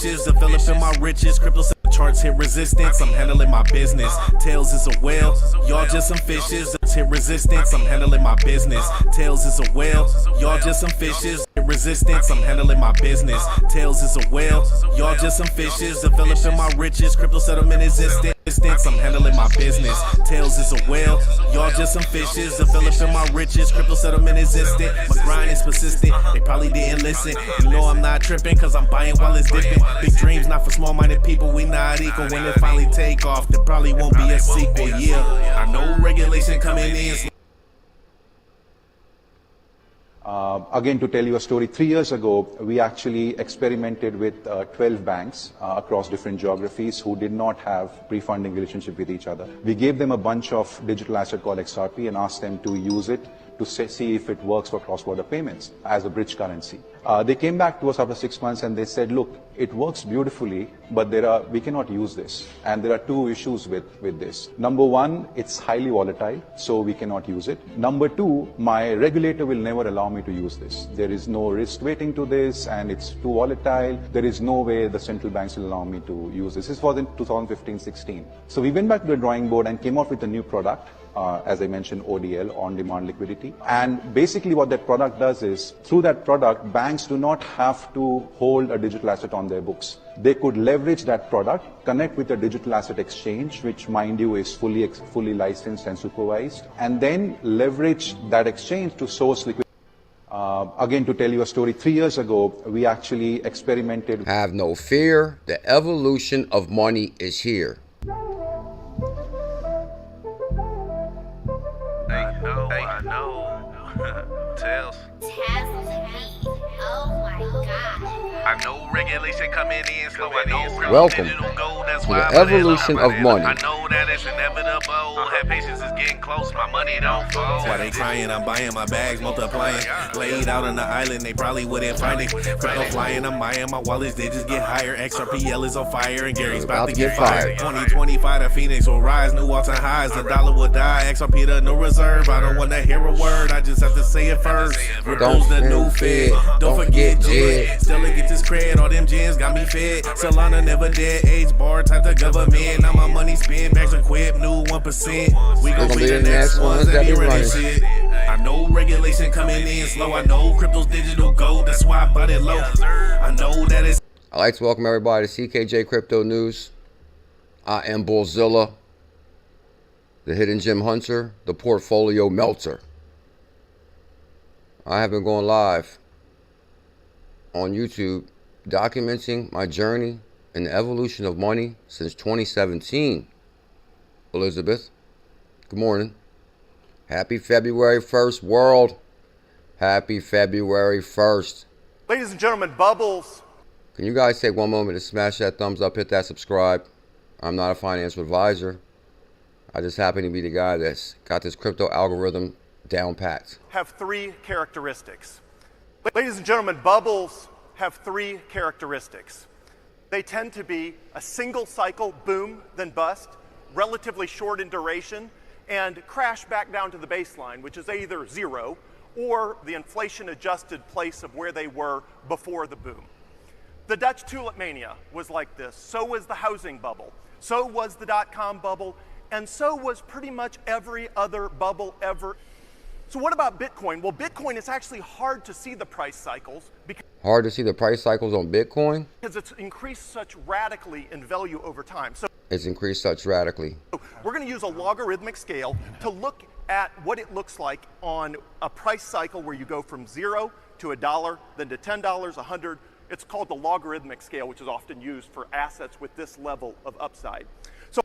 fishes, developing my riches. Crypto charts hit resistance, I'm handling my business. Tails is a whale, y'all just some fishes. Hit resistance, I'm handling my business. Tails is a whale, y'all just some fishes. Hit resistance, I'm handling my business. Tails is a whale, y'all just some fishes. Developing my riches, crypto settlement existence. I'm handling my business. Tails is a whale, y'all just some fishes. Developing my riches, crypto settlement existent. My grind is persistent, they probably didn't listen. You know I'm not tripping, cause I'm buying while it's dipping. Big dreams not for small-minded people, we not equal. When it finally take off, there probably won't be a sequel, yeah. I know regulation coming in. Again, to tell you a story, 3 years ago, we actually experimented with 12 banks across different geographies who did not have pre-funding relationship with each other. We gave them a bunch of digital asset called XRP and asked them to use it to see if it works for cross-border payments as a bridge currency. They came back to us after 6 months and they said, look, it works beautifully, but we cannot use this. And there are two issues with this. Number one, it's highly volatile, so we cannot use it. Number two, my regulator will never allow me to use this. There is no risk weighting to this and it's too volatile. There is no way the central banks will allow me to use this. This was in 2015-16. So we went back to the drawing board and came up with a new product. As I mentioned, ODL, on-demand liquidity. And basically what that product does is, through that product, banks do not have to hold a digital asset on their books. They could leverage that product, connect with a digital asset exchange, which, mind you, is fully licensed and supervised, and then leverage that exchange to source liquidity. Again, to tell you a story, 3 years ago, we actually experimented. Have no fear, the evolution of money is here. I know. Tails. Oh my God. I know regulation coming in slow. I know Welcome to the evolution of money. I know that it's inevitable. Have patience is getting close. My money don't fall. Why they crying? I'm buying my bags, multiplying. Laid out on the island, they probably wouldn't find it. Crypto flying, I'm buying my wallets. They just get higher. XRPL is on fire, and Gary's about to get fired. 2025, the Phoenix will rise. New all-time highs. The dollar will die. XRP the new reserve. I don't want to hear a word. I just have to say it first. Rebels the new Fed. Don't forget Jed. Still get this cred. All them gens got me fed. Solana never dead. Age bar type the government. Now my money spent. Bags equipped. New 1%. We gon' be the next ones that be running shit. I know regulation coming in slow. I know crypto's digital gold. That's why I bought it low. I know that it's. I'd like to welcome everybody to CKJ Crypto News. I am BuLLZiLLa, the hidden gem hunter, the portfolio melter. I have been going live on YouTube documenting my journey in the evolution of money since 2017. Elizabeth, good morning. Happy February 1st, world. Happy February 1st. Ladies and gentlemen, Bubbles. Can you guys take one moment to smash that thumbs up, hit that subscribe? I'm not a financial advisor. I just happen to be the guy that's got this crypto algorithm down packed. Have three characteristics. Ladies and gentlemen, Bubbles have three characteristics. They tend to be a single cycle boom, then bust, relatively short in duration, and crash back down to the baseline, which is either zero or the inflation-adjusted place of where they were before the boom. The Dutch tulip mania was like this. So was the housing bubble. So was the dot-com bubble. And so was pretty much every other bubble ever. So what about Bitcoin? Well, Bitcoin, is actually hard to see the price cycles. Hard to see the price cycles on Bitcoin? Because it's increased such radically in value over time. So it's increased such radically. We're going to use a logarithmic scale to look at what it looks like on a price cycle where you go from $0 to $1, then to $10, $100. It's called the logarithmic scale, which is often used for assets with this level of upside. So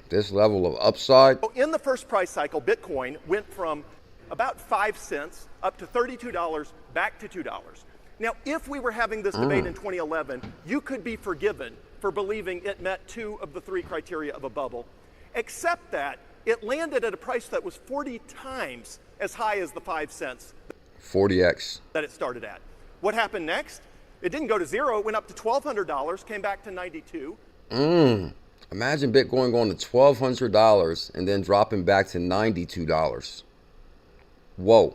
this level of upside? In the first price cycle, Bitcoin went from about 5 cents up to $32, back to $2. Now, if we were having this debate in 2011, you could be forgiven for believing it met 2 of the 3 criteria of a bubble, except that it landed at a price that was 40 times as high as the 5 cents 40x that it started at. What happened next? It didn't go to 0. It went up to $1,200, came back to 92. Imagine Bitcoin going to $1,200 and then dropping back to $92. Whoa.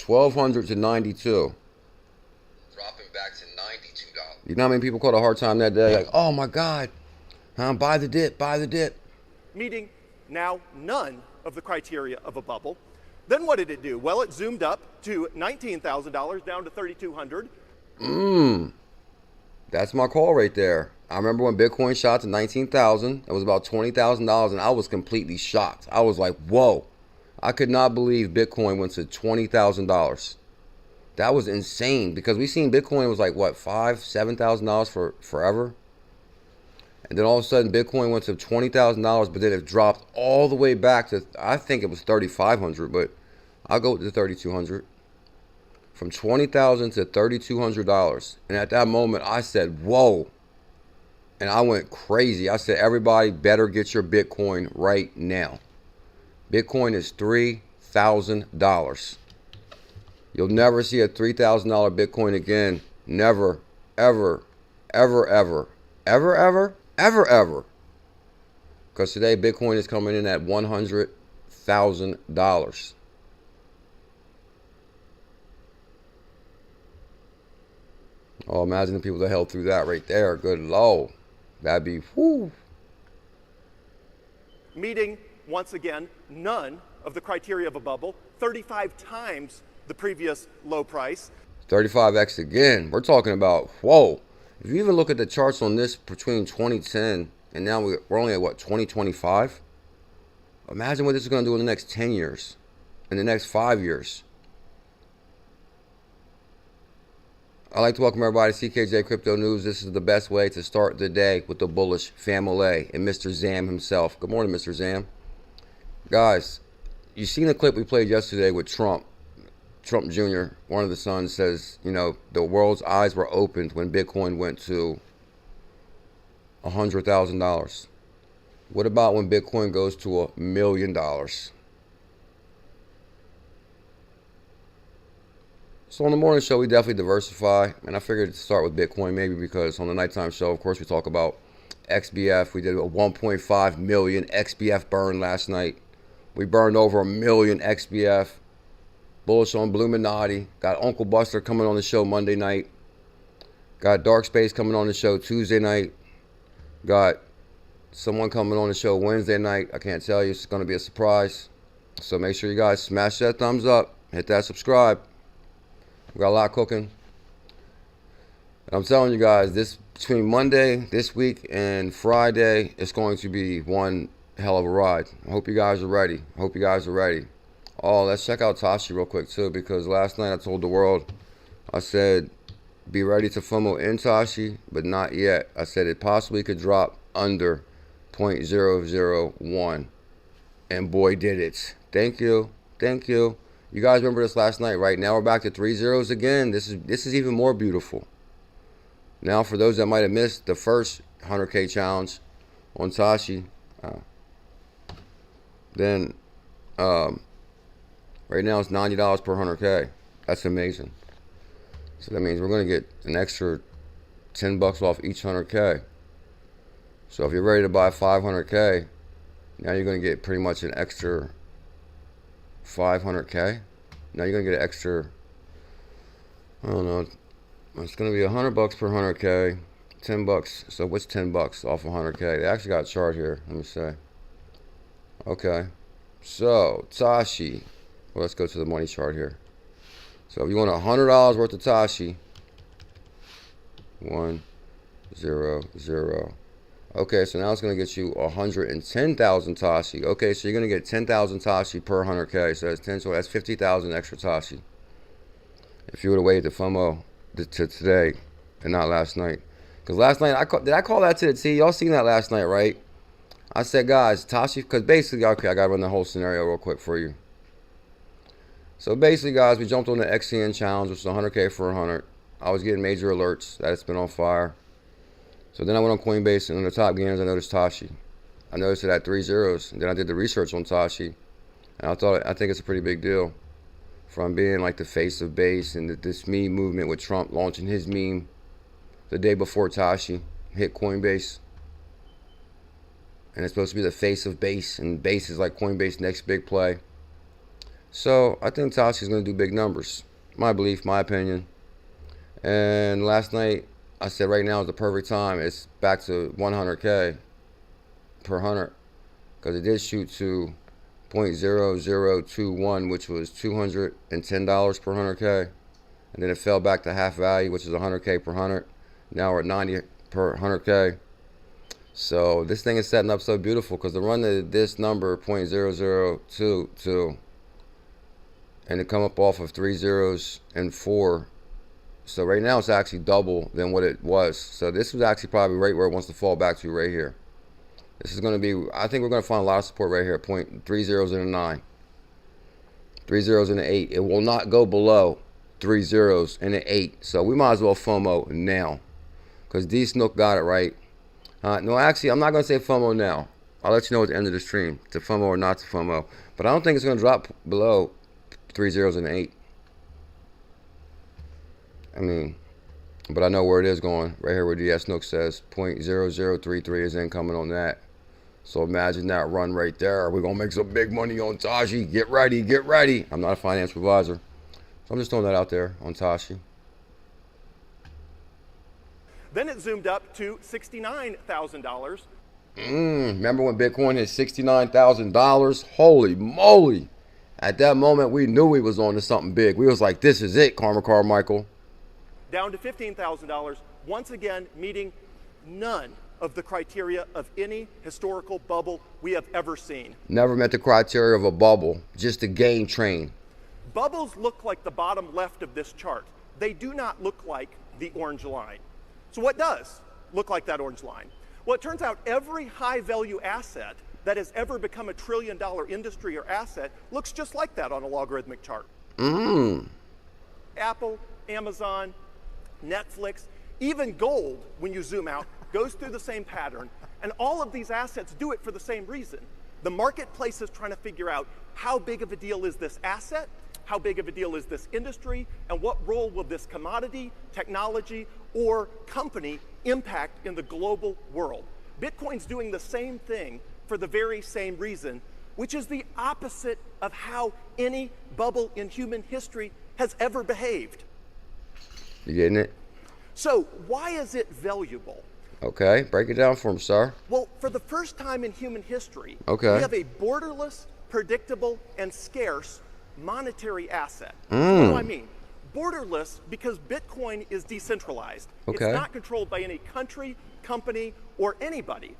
1,200 to 92. Dropping back to You know how many people caught a hard time that day? Like, oh my God, buy the dip, buy the dip. Meeting now none of the criteria of a bubble. Then what did it do? Well, it zoomed up to $19,000 down to $3,200. That's my call right there. I remember when Bitcoin shot to 19,000. It was about $20,000, and I was completely shocked. I was like, whoa. I could not believe Bitcoin went to $20,000. That was insane, because we seen Bitcoin was like, what, $5,000, $7,000 for forever? And then all of a sudden, Bitcoin went to $20,000, but then it dropped all the way back to, I think it was 3,500, but I'll go with the 3,200. From $20,000 to $3,200. And at that moment, I said, whoa. And I went crazy. I said, everybody better get your Bitcoin right now. Bitcoin is $3,000. You'll never see a $3,000 Bitcoin again. Never, ever, ever, ever, ever, ever, ever, ever. Because today Bitcoin is coming in at $100,000. Oh, imagine the people that held through that right there. Good Lord. That'd be, whoo. Meeting, once again, none of the criteria of a bubble, 35 times the previous low price. 35x again. We're talking about, whoa. If you even look at the charts on this between 2010 and now we're only at, what, 2025? Imagine what this is going to do in the next 10 years, in the next 5 years. I'd like to welcome everybody to CKJ Crypto News. This is the best way to start the day with the bullish family and Mr. Zam himself. Good morning, Mr. Zam. Guys, you seen the clip we played yesterday with Trump Jr., one of the sons, says, you know, the world's eyes were opened when Bitcoin went to $100,000. What about when Bitcoin goes to $1 million? So on the morning show, we definitely diversify, and I figured to start with Bitcoin maybe because on the nighttime show, of course, we talk about XBF. We did a 1.5 million XBF burn last night. We burned over 1 million XBF. Bullish on 𝕝𝕚𝕟𝕤. Got Uncle Buster coming on the show Monday night. Got Dark Space coming on the show Tuesday night. Got someone coming on the show Wednesday night. I can't tell you. It's going to be a surprise. So make sure you guys smash that thumbs up. Hit that subscribe. We got a lot cooking. And I'm telling you guys, this between Monday, this week, and Friday, it's going to be one hell of a ride. I hope you guys are ready. I hope you guys are ready. Oh, let's check out Tashi real quick, too, because last night I told the world, I said, be ready to FOMO in Tashi, but not yet. I said it possibly could drop under 0.001. And boy, did it. Thank you. Thank you. You guys remember this last night, right? Now we're back to 3 zeros again. This is even more beautiful. Now, for those that might have missed the first 100K challenge on Tashi, then right now it's $90 per 100K. That's amazing. So that means we're going to get an extra $10 off each 100K. So if you're ready to buy 500K, now you're going to get pretty much an extra 500K. Now you're going to get an extra, I don't know, it's going to be $100 per 100K, $10. So what's $10 off of 100K? They actually got a chart here. Let me say. Okay. So Tashi. Well, let's go to the money chart here. So if you want $100 worth of Tashi, 1, 0, 0. Okay, so now it's going to get you 110,000 Tashi. Okay, so you're going to get 10,000 Tashi per 100K. So that's 10, so that's 50,000 extra Tashi. If you would have waited to FOMO to today and not last night. Because last night, did I call that to the T? Y'all seen that last night, right? I said, guys, Tashi, because basically, okay, I got to run the whole scenario real quick for you. So basically, guys, we jumped on the XCN challenge, which is 100K for 100. I was getting major alerts that it's been on fire. So then I went on Coinbase, and on the top gainers, I noticed Tashi. I noticed it at 3 zeros. And then I did the research on Tashi. And I think it's a pretty big deal. From being like the face of base and this meme movement with Trump launching his meme the day before Tashi hit Coinbase. And it's supposed to be the face of base, and base is like Coinbase's next big play. So I think Tashi's going to do big numbers. My belief, my opinion. And last night, I said right now is the perfect time. It's back to 100K per 100 because it did shoot to 0.0021, which was $210 per 100K. And then it fell back to half value, which is 100K per 100. Now we're at 90 per 100K. So this thing is setting up so beautiful because the run to this number, 0.0022, and it come up off of 3 zeros and 4. So right now it's actually double than what it was. So this was actually probably right where it wants to fall back to right here. This is going to be, I think we're going to find a lot of support right here, 3 zeros and a 9. 3 zeros and an 8. It will not go below 3 zeros and an 8. So we might as well FOMO now because D Snook got it right. No, actually, I'm not going to say FOMO now. I'll let you know at the end of the stream to FOMO or not to FOMO. But I don't think it's going to drop below 3 zeros and an 8. I mean, but I know where it is going. Right here where DS Snook says 0.0033 is incoming on that. So imagine that run right there. We're going to make some big money on Tashi. Get ready, get ready. I'm not a financial advisor. So I'm just throwing that out there on Tashi. Then it zoomed up to $69,000. Remember when Bitcoin hit $69,000? Holy moly. At that moment, we knew we was on to something big. We was like, this is it, Karma Carmichael. Down to $15,000, once again meeting none of the criteria of any historical bubble we have ever seen. Never met the criteria of a bubble, just a gain train. Bubbles look like the bottom left of this chart. They do not look like the orange line. So what does look like that orange line? Well, it turns out every high value asset that has ever become $1 trillion industry or asset looks just like that on a logarithmic chart. Apple, Amazon, Netflix, even gold, when you zoom out, goes through the same pattern. And all of these assets do it for the same reason. The marketplace is trying to figure out how big of a deal is this asset, how big of a deal is this industry, and what role will this commodity, technology, or company impact in the global world. Bitcoin's doing the same thing for the very same reason, which is the opposite of how any bubble in human history has ever behaved. You getting it? So why is it valuable? Okay, break it down for him, sir. Well, for the first time in human history, okay, we have a borderless, predictable, and scarce monetary asset. So what do I mean? Borderless because Bitcoin is decentralized. Okay. It's not controlled by any country, company, or anybody.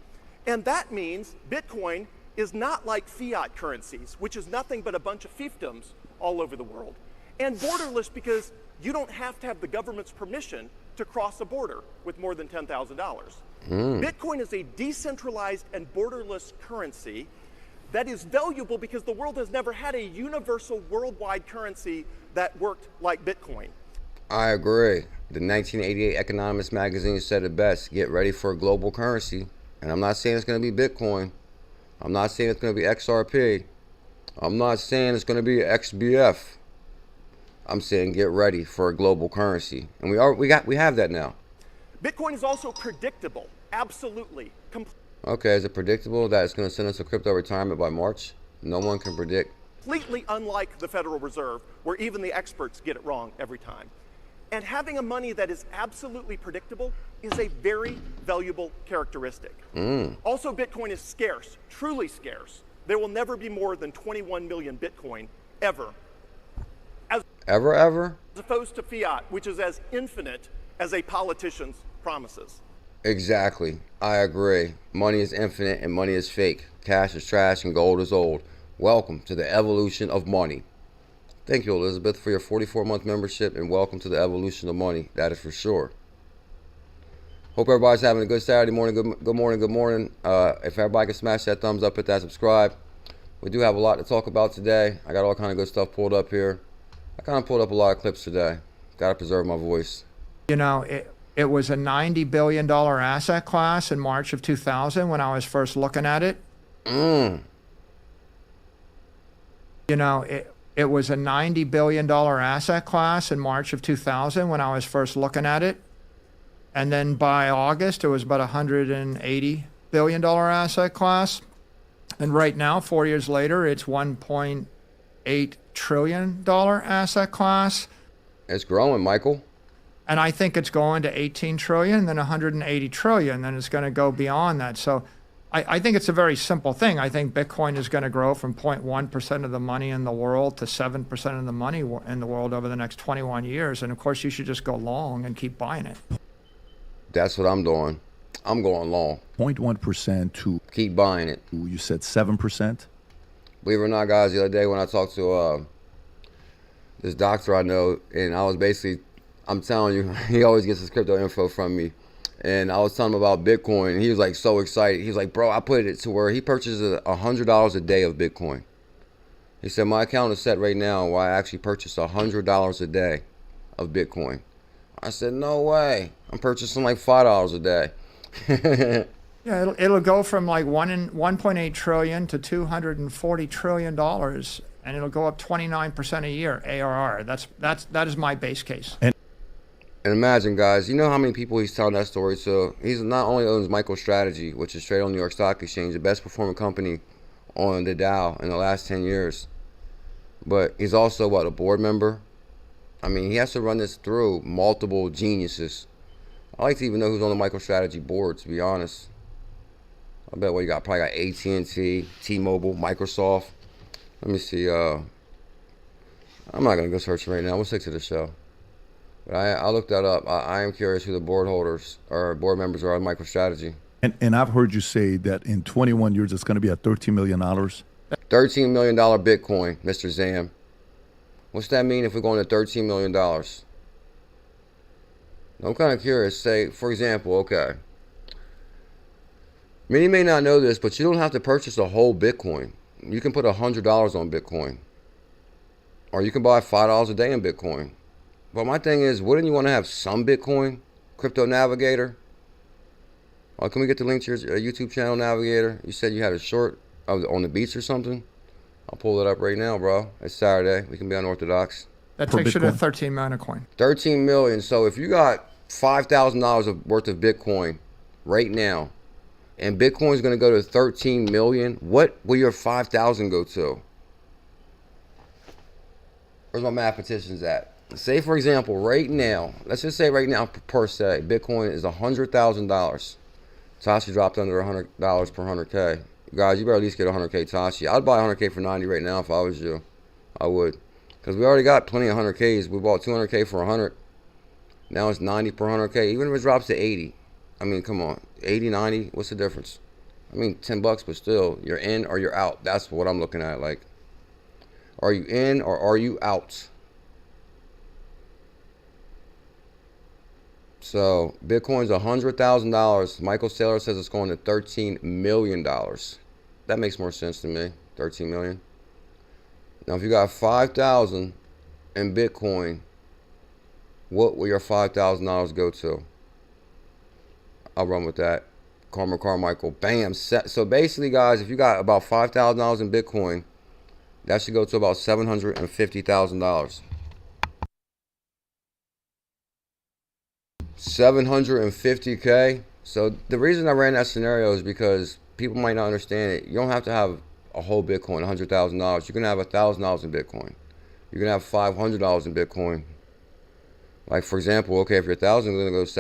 And that means Bitcoin is not like fiat currencies, which is nothing but a bunch of fiefdoms all over the world. And borderless because you don't have to have the government's permission to cross a border with more than $10,000. Bitcoin is a decentralized and borderless currency that is valuable because the world has never had a universal worldwide currency that worked like Bitcoin. I agree. The 1988 Economist magazine said it best, get ready for a global currency. And I'm not saying it's going to be Bitcoin. I'm not saying it's going to be XRP. I'm not saying it's going to be XBF. I'm saying get ready for a global currency. And we have that now. Bitcoin is also predictable, absolutely. Okay, is it predictable that it's going to send us to crypto retirement by March? No one can predict. Completely unlike the Federal Reserve, where even the experts get it wrong every time. And having a money that is absolutely predictable is a very valuable characteristic. Also, Bitcoin is scarce, truly scarce. There will never be more than 21 million Bitcoin ever. Ever? As opposed to fiat, which is as infinite as a politician's promises. Exactly. I agree. Money is infinite and money is fake. Cash is trash and gold is old. Welcome to the evolution of money. Thank you, Elizabeth, for your 44-month membership, and welcome to the evolution of money. That is for sure. Hope everybody's having a good Saturday morning. Good morning. If everybody can smash that thumbs up, hit that subscribe. We do have a lot to talk about today. I got all kind of good stuff pulled up here. I kind of pulled up a lot of clips today. Got to preserve my voice. You know, it was a $90 billion asset class in March of 2000 when I was first looking at it. You know, it was a $90 billion asset class in March of 2000 when I was first looking at it. And then by August, it was about a $180 billion asset class. And right now, 4 years later, it's $1.8 trillion asset class. It's growing, Michael. And I think it's going to 18 trillion, then 180 trillion, then it's going to go beyond that. So I think it's a very simple thing. I think Bitcoin is going to grow from 0.1% of the money in the world to 7% of the money in the world over the next 21 years. And of course, you should just go long and keep buying it. That's what I'm doing. I'm going long. 0.1% to, Keep buying it. you said 7%? Believe it or not, guys, the other day when I talked to this doctor I know, and I was basically, I'm telling you, he always gets his crypto info from me. And I was telling him about Bitcoin, and he was like so excited. He was like, bro, I put it to where he purchases $100 a day of Bitcoin. He said, my account is set right now where I actually purchase $100 a day of Bitcoin. I said, no way. I'm purchasing like $5 a day. Yeah, it'll go from like 1.8 trillion to $240 trillion, and it'll go up 29% a year, ARR. That is my base case. And imagine, guys, you know how many people he's telling that story to? He's not only owns MicroStrategy, which is traded on the New York Stock Exchange, the best performing company on the Dow in the last 10 years. But he's also, what, a board member? I mean, he has to run this through multiple geniuses. I like to even know who's on the MicroStrategy board, to be honest. I bet what you got, probably got AT&T, T-Mobile, Microsoft. Let me see. I'm not going to go search right now. We'll stick to the show. But I looked that up. I am curious who the board holders or board members are on MicroStrategy. And I've heard you say that in 21 years it's going to be at $13 million. $13 million Bitcoin, Mr. Zam. What's that mean if we're going to $13 million? I'm kind of curious. Say, for example, okay. Many may not know this, but you don't have to purchase a whole Bitcoin. You can put $100 on Bitcoin. Or you can buy $5 a day in Bitcoin. But my thing is, wouldn't you want to have some Bitcoin? Crypto Navigator? Oh, can we get the link to your YouTube channel, Navigator? You said you had a short on the beach or something? I'll pull it up right now, bro. It's Saturday. We can be unorthodox. That takes you to 13 million a coin. 13 million. So if you got $5,000 worth of Bitcoin right now, and Bitcoin is going to go to 13 million, what will your 5,000 go to? Where's my mathematicians at? Say, for example, right now, let's just say right now, per se, Bitcoin is $100,000. Tashi dropped under $100 per 100K. Guys, you better at least get 100K Tashi. I'd buy 100K for 90 right now if I was you. I would. Because we already got plenty of 100Ks. We bought 200K for 100. Now it's 90 per 100K. Even if it drops to 80. I mean, come on. 80, 90, what's the difference? I mean, 10 bucks, but still, you're in or you're out. That's what I'm looking at. Like, are you in or are you out? So Bitcoin's $100,000. Michael Saylor says it's going to $13 million. That makes more sense to me. 13 million. Now, if you got 5,000 in Bitcoin, what will your $5,000 go to? I'll run with that. Carmichael. Bam. So basically, guys, if you got about $5,000 in Bitcoin, that should go to about $750,000. $750K. So the reason I ran that scenario is because people might not understand it. You don't have to have a whole Bitcoin, $100,000. You can have $1,000 in Bitcoin. You can have $500 in Bitcoin. Like, for example, okay, if your 1,000 is going to go to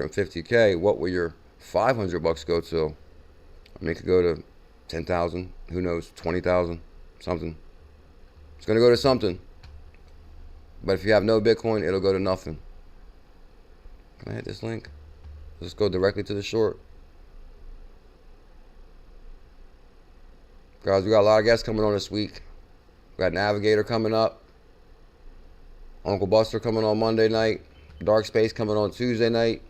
$750K, what will your 500 bucks go to? I mean, it could go to 10,000. Who knows? 20,000, something. It's going to go to something. But if you have no Bitcoin, it'll go to nothing. Can I hit this link? Let's go directly to the short. Guys, we got a lot of guests coming on this week. We got Navigator coming up. Uncle Buster coming on Monday night. Dark Space coming on Tuesday night.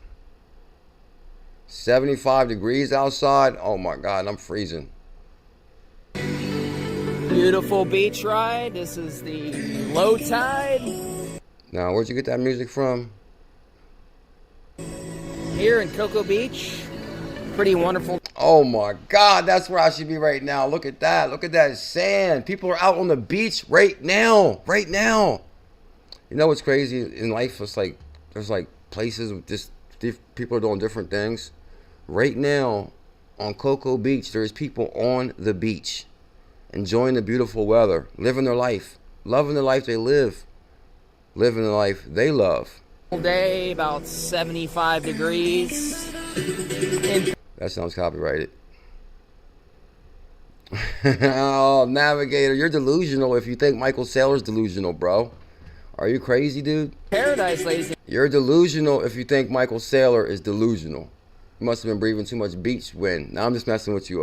75 degrees outside. Oh my God, I'm freezing. Beautiful beach ride. This is the low tide. Now, where'd you get that music from? Here in Cocoa Beach. Pretty wonderful. Oh my God, that's where I should be right now. Look at that. Look at that sand. People are out on the beach right now. Right now. You know what's crazy in life? It's like there's like places with just people are doing different things. Right now on Cocoa Beach, there's people on the beach enjoying the beautiful weather, living their life, loving the life they live, living the life they love. Day, about 75 degrees. That sounds copyrighted. Oh, Navigator, you're delusional if you think Michael Saylor's delusional, bro. Are you crazy, dude? Paradise, ladies. You're delusional if you think Michael Saylor is delusional. You must have been breathing too much beach wind. Now I'm just messing with you,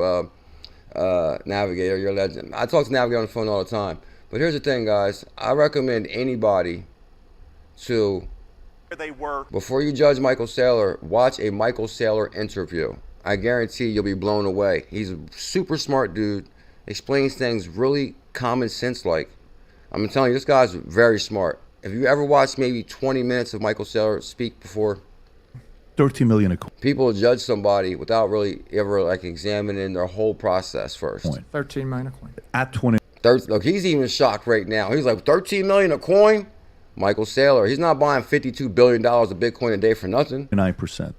Navigator. You're a legend. I talk to Navigator on the phone all the time. But here's the thing, guys. I recommend anybody to, they were. before you judge Michael Saylor, watch a Michael Saylor interview. I guarantee you'll be blown away. He's a super smart dude. Explains things really common sense like. I'm telling you, this guy's very smart. Have you ever watched maybe 20 minutes of Michael Saylor speak before? 13 million a coin. People judge somebody without really ever like examining their whole process first. 13 million a coin. At 20. Look, he's even shocked right now. He's like, 13 million a coin? Michael Saylor, he's not buying $52 billion of Bitcoin a day for nothing. 9%.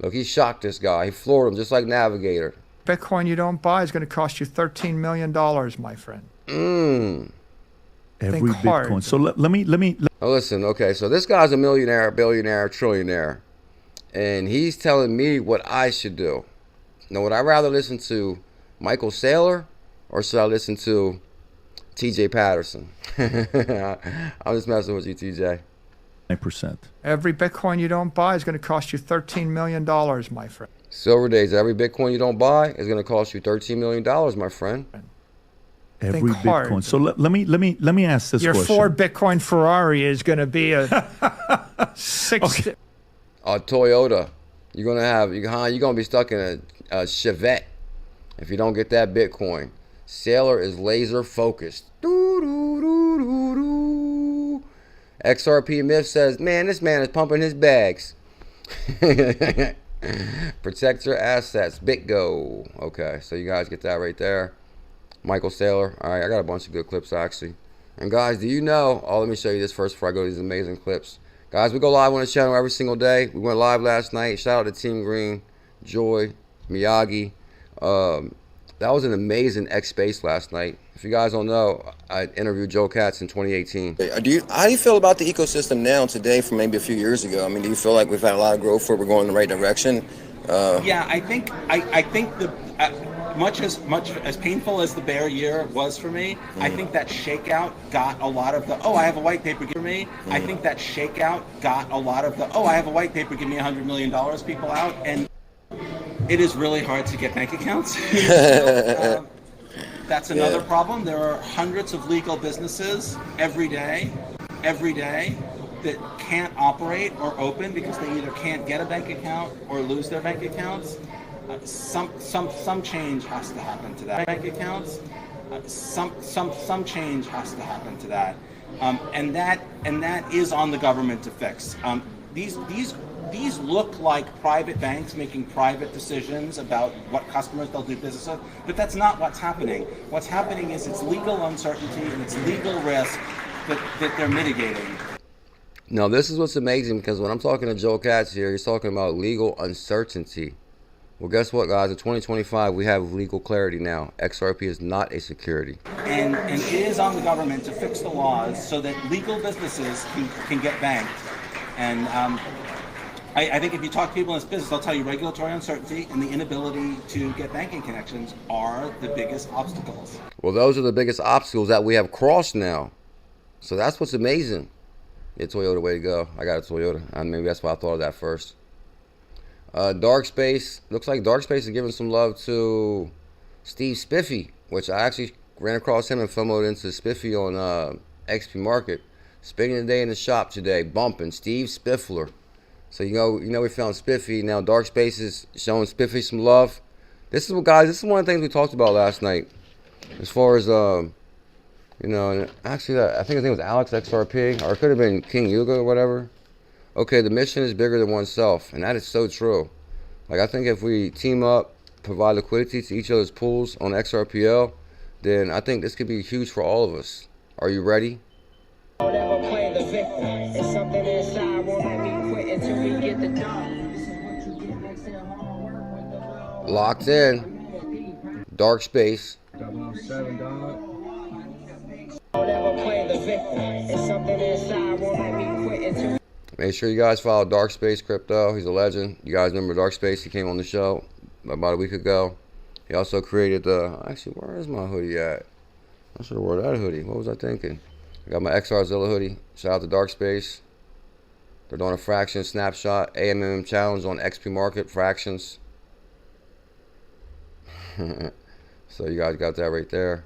Look, he shocked this guy. He floored him just like Navigator. Bitcoin you don't buy is going to cost you $13 million, my friend. Every Think hard. Bitcoin. So let me. Oh, listen, okay, so this guy's a millionaire, billionaire, trillionaire. And he's telling me what I should do. Now, would I rather listen to Michael Saylor or should I listen to TJ Patterson? I'm just messing with you, TJ. 9%. Every Bitcoin you don't buy is going to cost you $13 million, my friend. Silver Days, every Bitcoin you don't buy is going to cost you $13 million, my friend. Every Think hard. Bitcoin. So let me ask this Your question. Ford Bitcoin Ferrari is going to be a Toyota. You're gonna be stuck in a Chevette if you don't get that Bitcoin. Saylor is laser focused. XRP Myth says, man, this man is pumping his bags. Protect your assets. BitGo. Okay, so you guys get that right there. Michael Saylor. All right, I got a bunch of good clips actually. And guys, do you know? Oh, let me show you this first before I go to these amazing clips. Guys, we go live on the channel every single day. We went live last night. Shout out to Team Green, Joy, Miyagi. That was an amazing X Space last night. If you guys don't know, I interviewed Joe Katz in 2018. How do you feel about the ecosystem now today from maybe a few years ago? I mean, do you feel like we've had a lot of growth where we're going in the right direction? Yeah, I think the much as painful as the bear year was for me, I think that shakeout got a lot of the I have a white paper, give me. I think that shakeout got a lot of the I have a white paper, give me $100 million people out, and it is really hard to get bank accounts. That's another problem. There are hundreds of legal businesses every day that can't operate or open because they either can't get a bank account or lose their bank accounts. Some change has to happen to that. Bank accounts. Some change has to happen to that, and that is on the government to fix. These look like private banks making private decisions about what customers they'll do business with, but that's not what's happening. What's happening is it's legal uncertainty and it's legal risk that they're mitigating. Now, this is what's amazing, because when I'm talking to Joe Katz here, he's talking about legal uncertainty. Well, guess what, guys? In 2025, we have legal clarity now. XRP is not a security. And it is on the government to fix the laws so that legal businesses can get banked. And I think if you talk to people in this business, they'll tell you regulatory uncertainty and the inability to get banking connections are the biggest obstacles. Well, those are the biggest obstacles that we have crossed now. So that's what's amazing. Yeah, Toyota, way to go. I got a Toyota. And maybe that's why I thought of that first. Dark Space. Looks like Dark Space is giving some love to Steve Spiffy, which I actually ran across him and FOMO'd into Spiffy on XPMARKET. Spending the day in the shop today, bumping Steve Spiffler. So you know we found Spiffy. Now Dark Space is showing Spiffy some love. This is one of the things we talked about last night. As far as actually I think his name was Alex XRP, or it could have been King Yuga or whatever. Okay, the mission is bigger than oneself, and that is so true. Like, I think if we team up, provide liquidity to each other's pools on XRPL, then I think this could be huge for all of us. Are you ready? Never play the victim. It's something inside won't let me quit until we get the done. Locked in. Dark Space. 007, dog. Never play the victim. It's something inside won't let me quit until Make sure you guys follow Dark Space Crypto. He's a legend. You guys remember Dark Space? He came on the show about a week ago. He also created the, actually, where is my hoodie at? I should have wore that hoodie. What was I thinking? I got my XRZiLLa hoodie. Shout out to Dark Space. They're doing a fraction snapshot AMM challenge on XPMARKET fractions. So you guys got that right there.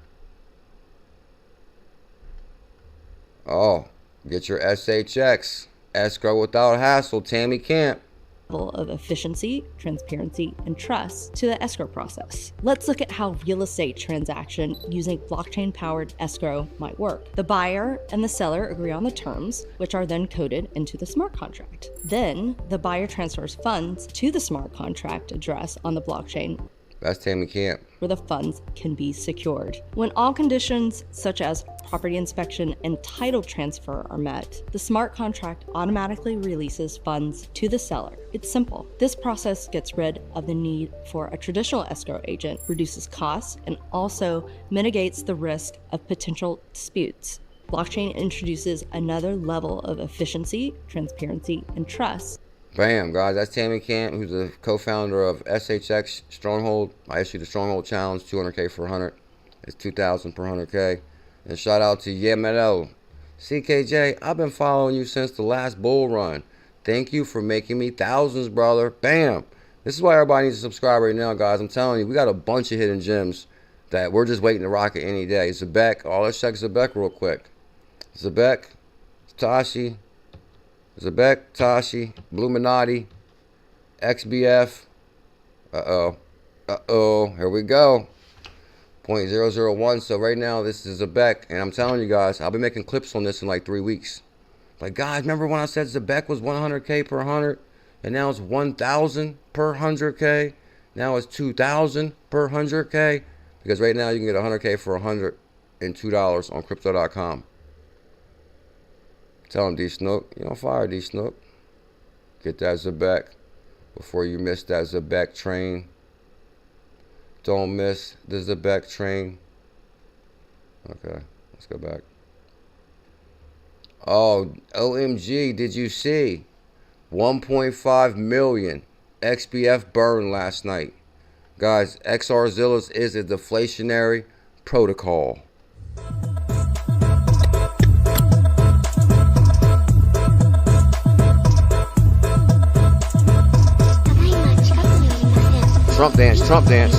Oh, get your SHX. Escrow without hassle, Tammy Camp. Level of efficiency, transparency, and trust to the escrow process. Let's look at how real estate transaction using blockchain-powered escrow might work. The buyer and the seller agree on the terms, which are then coded into the smart contract. Then, the buyer transfers funds to the smart contract address on the blockchain. That's Tammy Camp. Where the funds can be secured. When all conditions such as property inspection and title transfer are met, the smart contract automatically releases funds to the seller. It's simple. This process gets rid of the need for a traditional escrow agent, reduces costs, and also mitigates the risk of potential disputes. Blockchain introduces another level of efficiency, transparency, and trust. Bam, guys, that's Tammy Camp, who's the co-founder of SHX Stronghold. I issued the Stronghold Challenge, 200K for 100. It's 2,000 per 100K. And shout out to 𝕝𝕚𝕟𝕤𝕤. CKJ, I've been following you since the last bull run. Thank you for making me thousands, brother. Bam. This is why everybody needs to subscribe right now, guys. I'm telling you, we got a bunch of hidden gems that we're just waiting to rocket any day. Zebek, let's check Zebek real quick. Zebek, Tashi. Zebek, Tashi, 𝕝𝕚𝕟𝕤𝕤 XBF. Here we go. 0.001. So right now, this is Zebek. And I'm telling you guys, I'll be making clips on this in like 3 weeks. Like, guys, remember when I said Zebek was 100K per 100? And now it's 1,000 per 100K. Now it's 2,000 per 100K. Because right now, you can get 100K for $102 on Crypto.com. Tell him, D-Snook, you don't fire D-Snook. Get that Zebek before you miss that Zebek train. Don't miss the Zebek train. Okay, let's go back. Oh, OMG, did you see? 1.5 million XBF burn last night. Guys, XRZiLLas is a deflationary protocol. Trump dance, Trump dance.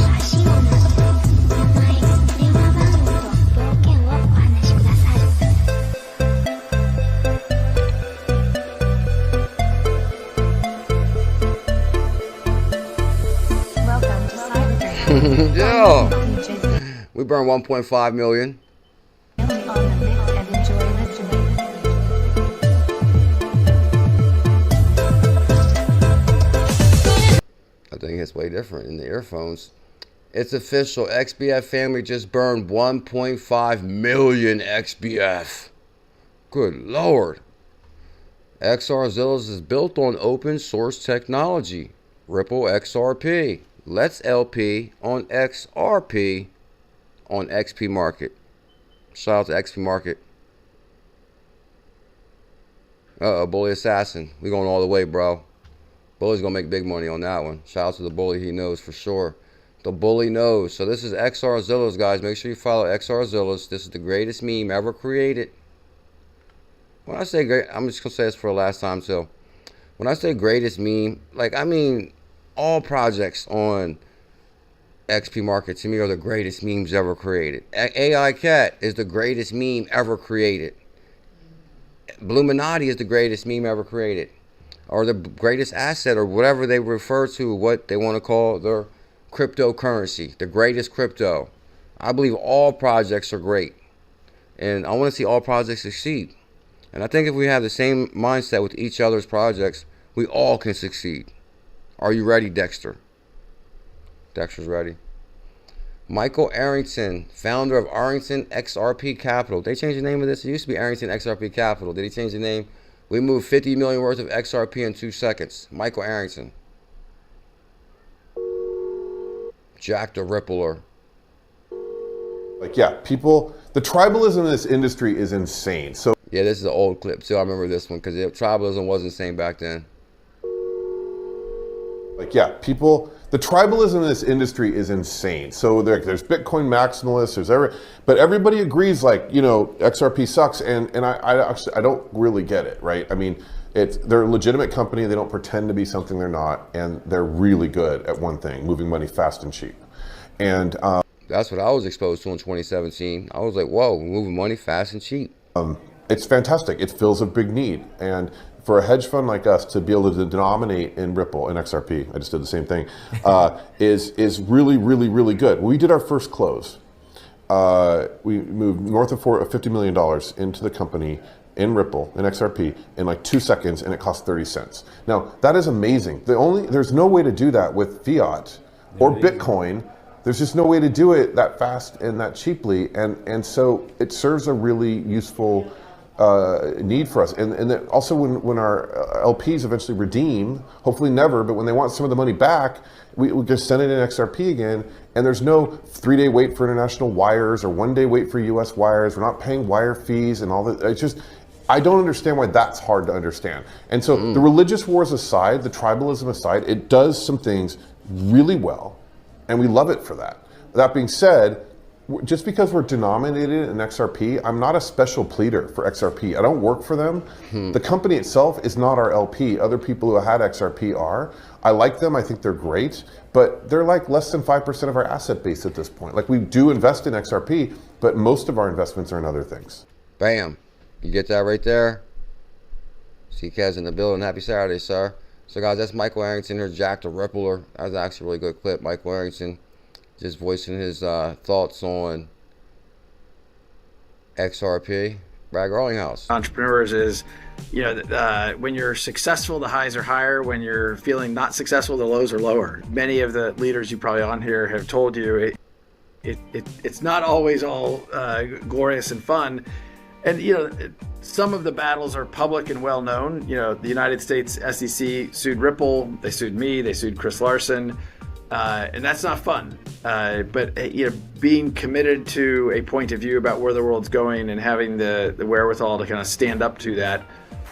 Yeah. We burned 1.5 million. I think it's way different in the earphones. It's official. XBF family just burned 1.5 million XBF. Good Lord. XRZiLLas is built on open source technology. Ripple XRP. Let's LP on XRP on XPMARKET. Shout out to XPMARKET. Bully Assassin. We going all the way, bro. Bully's gonna make big money on that one. Shout out to the bully, he knows for sure. The bully knows. So this is XRZiLLas, guys. Make sure you follow XRZiLLas. This is the greatest meme ever created. When I say great, I'm just gonna say this for the last time too. When I say greatest meme, like I mean all projects on XPMARKET to me are the greatest memes ever created. AI CAT is the greatest meme ever created. 𝕝𝕚𝕟𝕤𝕤 is the greatest meme ever created. Or the greatest asset, or whatever they refer to, what they want to call their cryptocurrency, the greatest crypto. I believe all projects are great, and I want to see all projects succeed. And I think if we have the same mindset with each other's projects, we all can succeed. Are you ready, Dexter? Dexter's ready. Michael Arrington, founder of Arrington XRP Capital. They changed the name of this. It used to be Arrington XRP Capital. Did he change the name? We moved 50 million worth of XRP in 2 seconds. Michael Arrington. Jack the Rippler. Like, yeah, people, the tribalism in this industry is insane. So Yeah, this is an old clip too. I remember this one because tribalism wasn't the same back then. Like, yeah, people, the tribalism in this industry is insane. So there's Bitcoin maximalists, but everybody agrees, like, you know, XRP sucks, and I don't really get it, right? I mean, they're a legitimate company. They don't pretend to be something they're not, and they're really good at one thing: moving money fast and cheap. And that's what I was exposed to in 2017. I was like, whoa, moving money fast and cheap. It's fantastic. It fills a big need, and for a hedge fund like us to be able to denominate in Ripple and XRP, I just did the same thing, is really, really, really good. We did our first close. We moved north of $50 million into the company in Ripple and XRP in like 2 seconds, and it cost 30 cents. Now, that is amazing. There's no way to do that with fiat or Bitcoin. There's just no way to do it that fast and that cheaply, and so it serves a really useful need for us. And then also when our LPs eventually redeem, hopefully never, but when they want some of the money back, we just send it in XRP again, and there's no 3-day wait for international wires or 1-day wait for US wires. We're not paying wire fees and all that. It's just, I don't understand why that's hard to understand. And so the religious wars aside, the tribalism aside, it does some things really well, and we love it for that. That being said, just because we're denominated in XRP, I'm not a special pleader for XRP. I don't work for them. The company itself is not our LP. Other people who had XRP are. I like them. I think they're great, but they're like less than 5% of our asset base at this point. Like, we do invest in XRP, but most of our investments are in other things. Bam. You get that right there? CK's in the building. Happy Saturday, sir. So guys, that's Michael Arrington here, Jack the Rippler. That was actually a really good clip. Michael Arrington just voicing his thoughts on XRP. Brad Garlinghouse. Entrepreneurs is, you know, when you're successful, the highs are higher. When you're feeling not successful, the lows are lower. Many of the leaders you probably on here have told you it's not always all glorious and fun. And, you know, some of the battles are public and well known. You know, the United States SEC sued Ripple, they sued me, they sued Chris Larson, and that's not fun. But, you know, being committed to a point of view about where the world's going and having the wherewithal to kind of stand up to that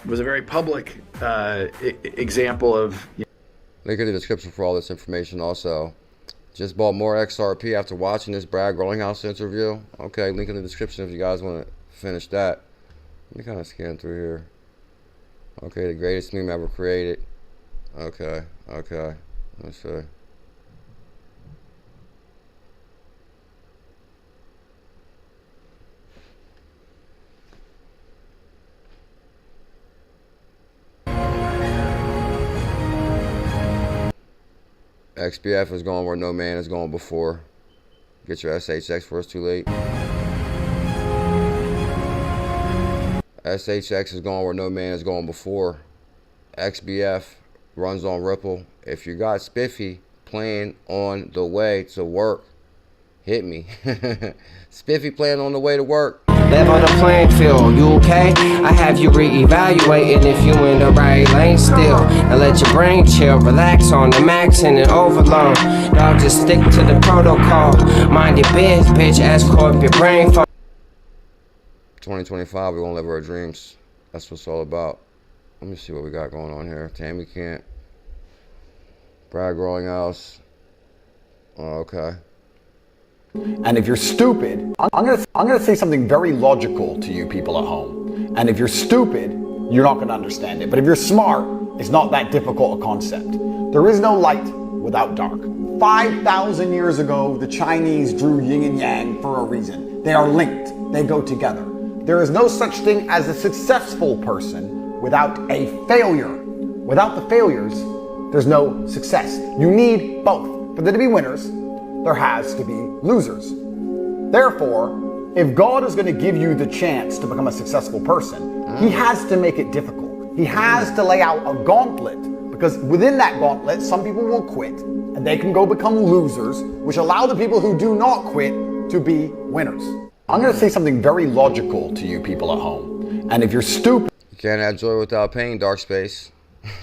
was a very public example of. Link in the description for all this information also. Just bought more XRP after watching this Brad Garlinghouse interview. Okay, link in the description if you guys want to finish that. Let me kind of scan through here. Okay, the greatest meme ever created. Okay. Let's see. XBF is going where no man is going before. Get your SHX before it's too late. SHX is going where no man is going before. XBF runs on Ripple. If you got Spiffy playing on the way to work, hit me. Spiffy playing on the way to work. Level the playing field, you okay? I have you reevaluating if you in the right lane still. And let your brain chill, relax on the max and an overload. Dog, just stick to the protocol. Mind your biz, bitch, escort your brain. 2025, we won't live our dreams. That's what it's all about. Let me see what we got going on here. Tammy Kent. Brad Garlinghouse. Oh, okay. And if you're stupid, I'm gonna say something very logical to you people at home. And if you're stupid, you're not gonna understand it. But if you're smart, it's not that difficult a concept. There is no light without dark. 5,000 years ago, the Chinese drew yin and yang for a reason. They are linked, they go together. There is no such thing as a successful person without a failure. Without the failures, there's no success. You need both. For there to be winners, there has to be losers. Therefore, if God is going to give you the chance to become a successful person, he has to make it difficult. He has to lay out a gauntlet, because within that gauntlet, some people will quit and they can go become losers, which allow the people who do not quit to be winners. I'm going to say something very logical to you people at home. And if you're stupid... You can't have joy without pain, Dark Space.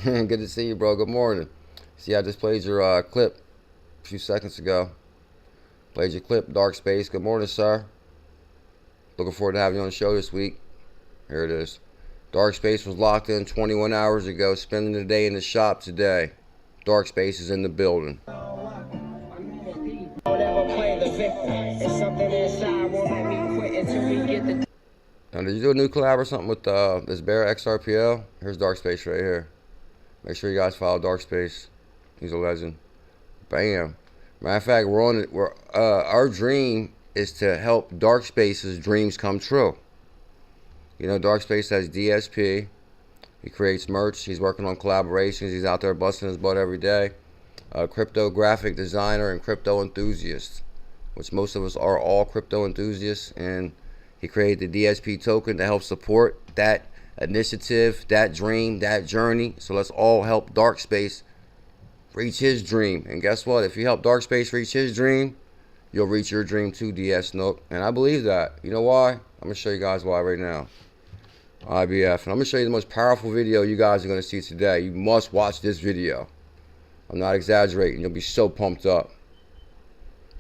Good to see you, bro. Good morning. See, I just played your clip a few seconds ago. Played your clip, Dark Space. Good morning, sir. Looking forward to having you on the show this week. Here it is. Dark Space was locked in 21 hours ago, spending the day in the shop today. Dark Space is in the building. Now, did you do a new collab or something with this Bear XRPL? Here's Dark Space right here. Make sure you guys follow Dark Space. He's a legend. Bam. Matter of fact, we're on it. Our dream is to help Dark Space's dreams come true. You know, Dark Space has DSP. He creates merch. He's working on collaborations. He's out there busting his butt every day. Crypto graphic designer and crypto enthusiast, which most of us are all crypto enthusiasts. And he created the DSP token to help support that initiative, that dream, that journey. So let's all help Dark Space reach his dream. And guess what? If you help Dark Space reach his dream, you'll reach your dream too, DS Nook. And I believe that. You know why? I'm going to show you guys why right now. IBF. And I'm going to show you the most powerful video you guys are going to see today. You must watch this video. I'm not exaggerating. You'll be so pumped up.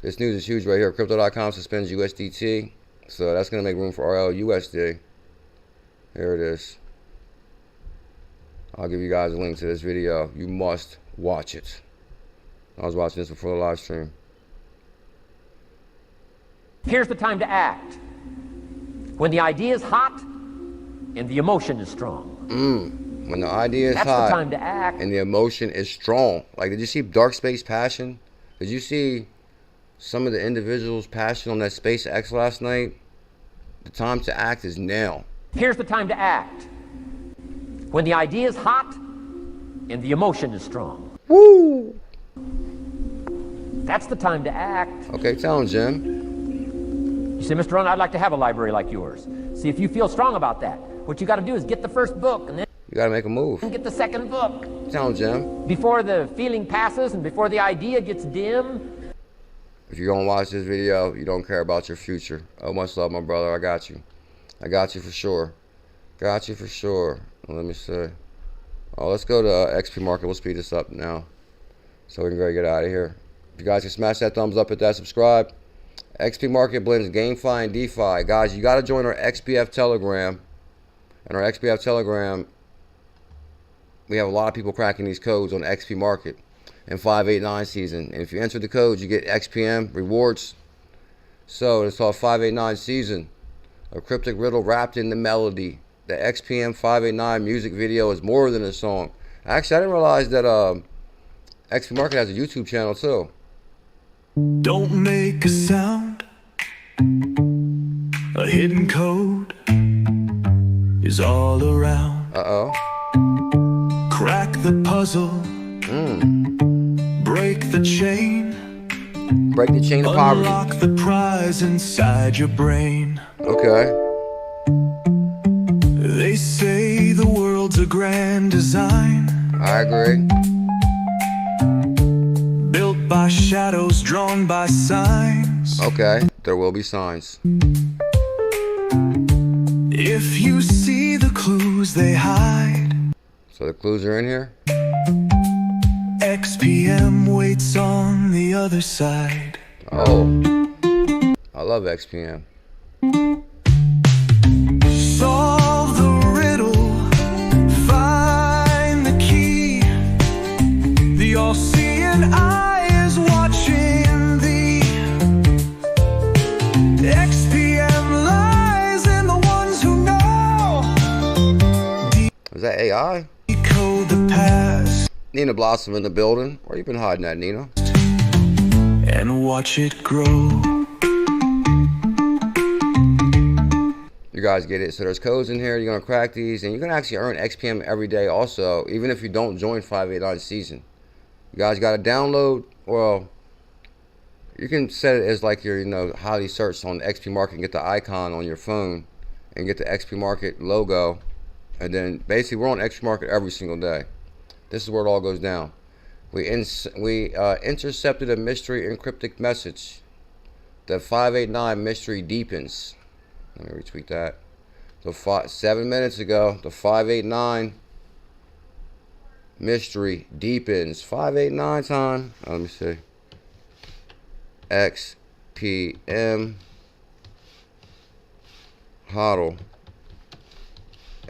This news is huge right here. Crypto.com suspends USDT. So that's going to make room for RLUSD. Here it is. I'll give you guys a link to this video. You must watch it. I was watching this before the live stream. Here's the time to act. When the idea is hot and the emotion is strong. When the idea is hot. That's the time to act. And the emotion is strong. Like, did you see Dark Space passion? Did you see some of the individuals' passion on that SpaceX last night? The time to act is now. Here's the time to act. When the idea is hot and the emotion is strong. Woo! That's the time to act. Okay, tell him, Jim. You say, Mr. Ron, I'd like to have a library like yours. See if you feel strong about that. What you got to do is get the first book and then you got to make a move. Get the second book. Tell him, Jim. Before the feeling passes and before the idea gets dim. If you're going to watch this video, you don't care about your future. Oh, much love, my brother. I got you. I got you for sure. Got you for sure. Let me see. Oh, let's go to XPMARKET. We'll speed this up now so we can go get out of here. If you guys can smash that thumbs up, hit that subscribe. XPMARKET blends GameFi and DeFi. Guys, you got to join our XBF Telegram. And our XBF Telegram, we have a lot of people cracking these codes on XPMARKET in 589 season. And if you enter the codes, you get XPM rewards. So it's called 589 season. A cryptic riddle wrapped in the melody. The XPM 589 music video is more than a song. Actually, I didn't realize that XPMARKET has a YouTube channel too. Don't make a sound. A hidden code is all around. Crack the puzzle. Break the chain. Break the chain of poverty. Unlock the prize inside your brain. Okay. They say the world's a grand design. I agree. Built by shadows, drawn by signs. Okay, there will be signs. If you see the clues they hide. So the clues are in here? XPM waits on the other side. Oh, I love XPM. Solve the riddle, find the key. The all-seeing eye is watching thee. XPM lies in the ones who know. Is that AI? Decode the past. Nina Blossom in the building. Where you been hiding at, Nina? And watch it grow. You guys get it. So there's codes in here. You're going to crack these. And you're going to actually earn XPM every day also, even if you don't join 589 season. You guys got to download. Well, you can set it as like your, highly searched on XPMARKET and get the icon on your phone and get the XPMARKET logo. And then basically we're on XPMARKET every single day. This is where it all goes down. We intercepted a mystery encrypted message. The 589 mystery deepens. Let me retweet that. So 7 minutes ago, the 589 mystery deepens. 589 time. Oh, let me see. XPM HODL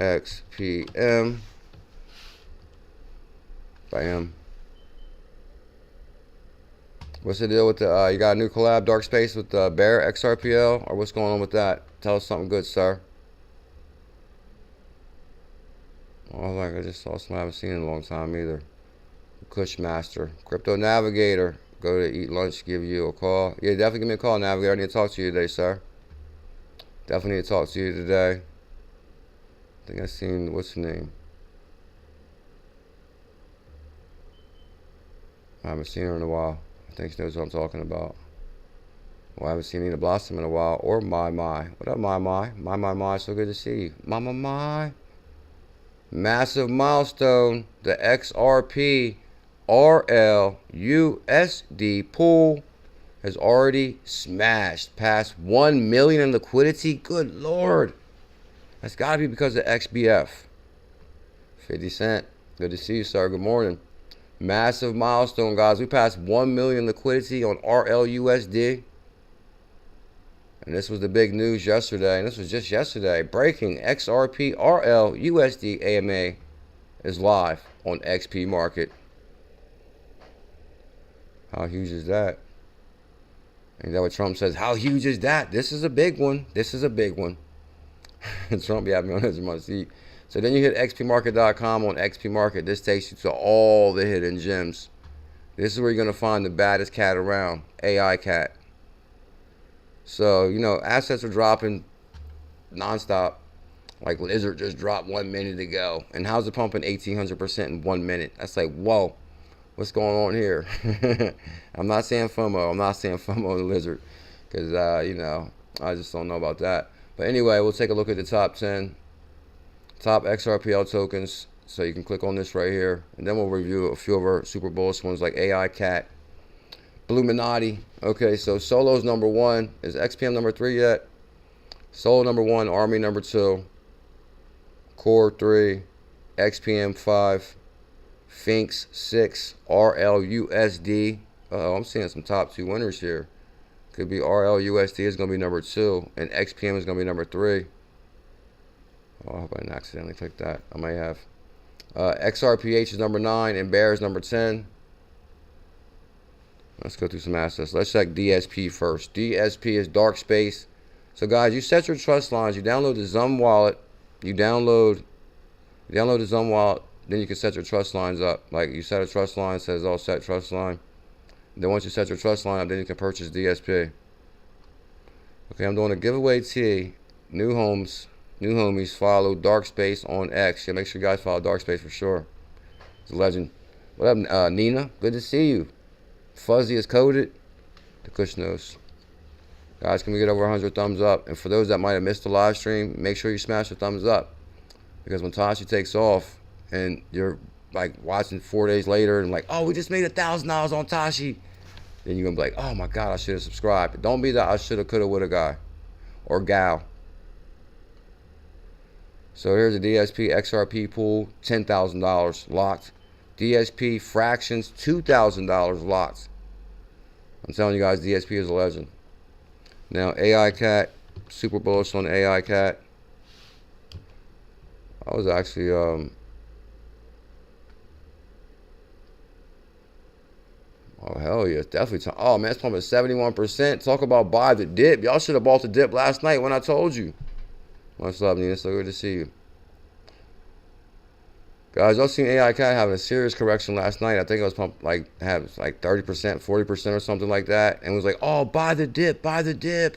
XPM. Bam. What's the deal with the, you got a new collab, Dark Space, with the Bear XRPL? Or what's going on with that? Tell us something good, sir. Oh, like I just saw something I haven't seen in a long time either. Cushmaster. Crypto Navigator. Go to eat lunch, give you a call. Yeah, definitely give me a call, Navigator. I need to talk to you today, sir. Definitely need to talk to you today. I think I seen, what's the name? I haven't seen her in a while. I think she knows what I'm talking about. Well, I haven't seen Nina Blossom in a while, or My. What up, My? My, so good to see you. My. Massive milestone. The XRP RL USD pool has already smashed past 1 million in liquidity. Good Lord. That's got to be because of XBF. 50 Cent. Good to see you, sir. Good morning. Massive milestone, guys. We passed 1 million liquidity on RLUSD. And this was the big news yesterday. And this was just yesterday. Breaking XRP RLUSD AMA is live on XP Market. How huge is that? Ain't that what Trump says? How huge is that? This is a big one. This is a big one. Trump be having me on his my seat. So then you hit xpmarket.com on XP Market. This takes you to all the hidden gems. This is where you're going to find the baddest cat around, AI cat. So, you know, assets are dropping nonstop. Like Lizard just dropped 1 minute ago. And how's it pumping 1,800% in 1 minute? That's like, whoa, what's going on here? I'm not saying FOMO. I'm not saying FOMO the Lizard. Because, you know, I just don't know about that. But anyway, we'll take a look at the top 10. Top XRPL tokens. So you can click on this right here. And then we'll review a few of our super bullish ones like AI Cat, 𝕝𝕚𝕟𝕤𝕤. Okay, so Solo's number 1. Is XPM number 3 yet? Solo number 1, Army number 2, Core 3, XPM 5, Finks 6, RLUSD. Uh-oh, I'm seeing some top 2 winners here. Could be RLUSD is going to be number 2, and XPM is going to be number 3. Oh, I hope I didn't accidentally click that. I might have. XRPH is number 9, and Bear is number 10. Let's go through some assets. Let's check DSP first. DSP is Dark Space. So guys, you set your trust lines. You download the Zum wallet. You download the Zum wallet. Then you can set your trust lines up. Like you set a trust line, it says, oh, set trust line. Then once you set your trust line up, then you can purchase DSP. Okay, I'm doing a giveaway T. New homies, follow Dark Space on X. Yeah, make sure you guys follow Dark Space for sure. It's a legend. What up, Nina? Good to see you. Fuzzy is coded. The Kush knows. Guys, can we get over 100 thumbs up? And for those that might have missed the live stream, make sure you smash the thumbs up. Because when Tashi takes off and you're like watching 4 days later and like, oh, we just made $1,000 on Tashi, then you're going to be like, oh my God, I should have subscribed. But don't be that I shoulda, coulda, woulda guy or gal. So here's the DSP XRP pool, $10,000 locked. DSP fractions, $2,000 locked. I'm telling you guys, DSP is a legend. Now, AI Cat, super bullish on AI Cat. I was actually, oh, hell yeah, it's definitely time. Oh, man, it's pumping 71%. Talk about buy the dip. Y'all should have bought the dip last night when I told you. Much love, Nina. So good to see you. Guys, y'all seen AI Cat having a serious correction last night. I think it was pumped like 30%, 40% or something like that. And it was like, oh, buy the dip, buy the dip.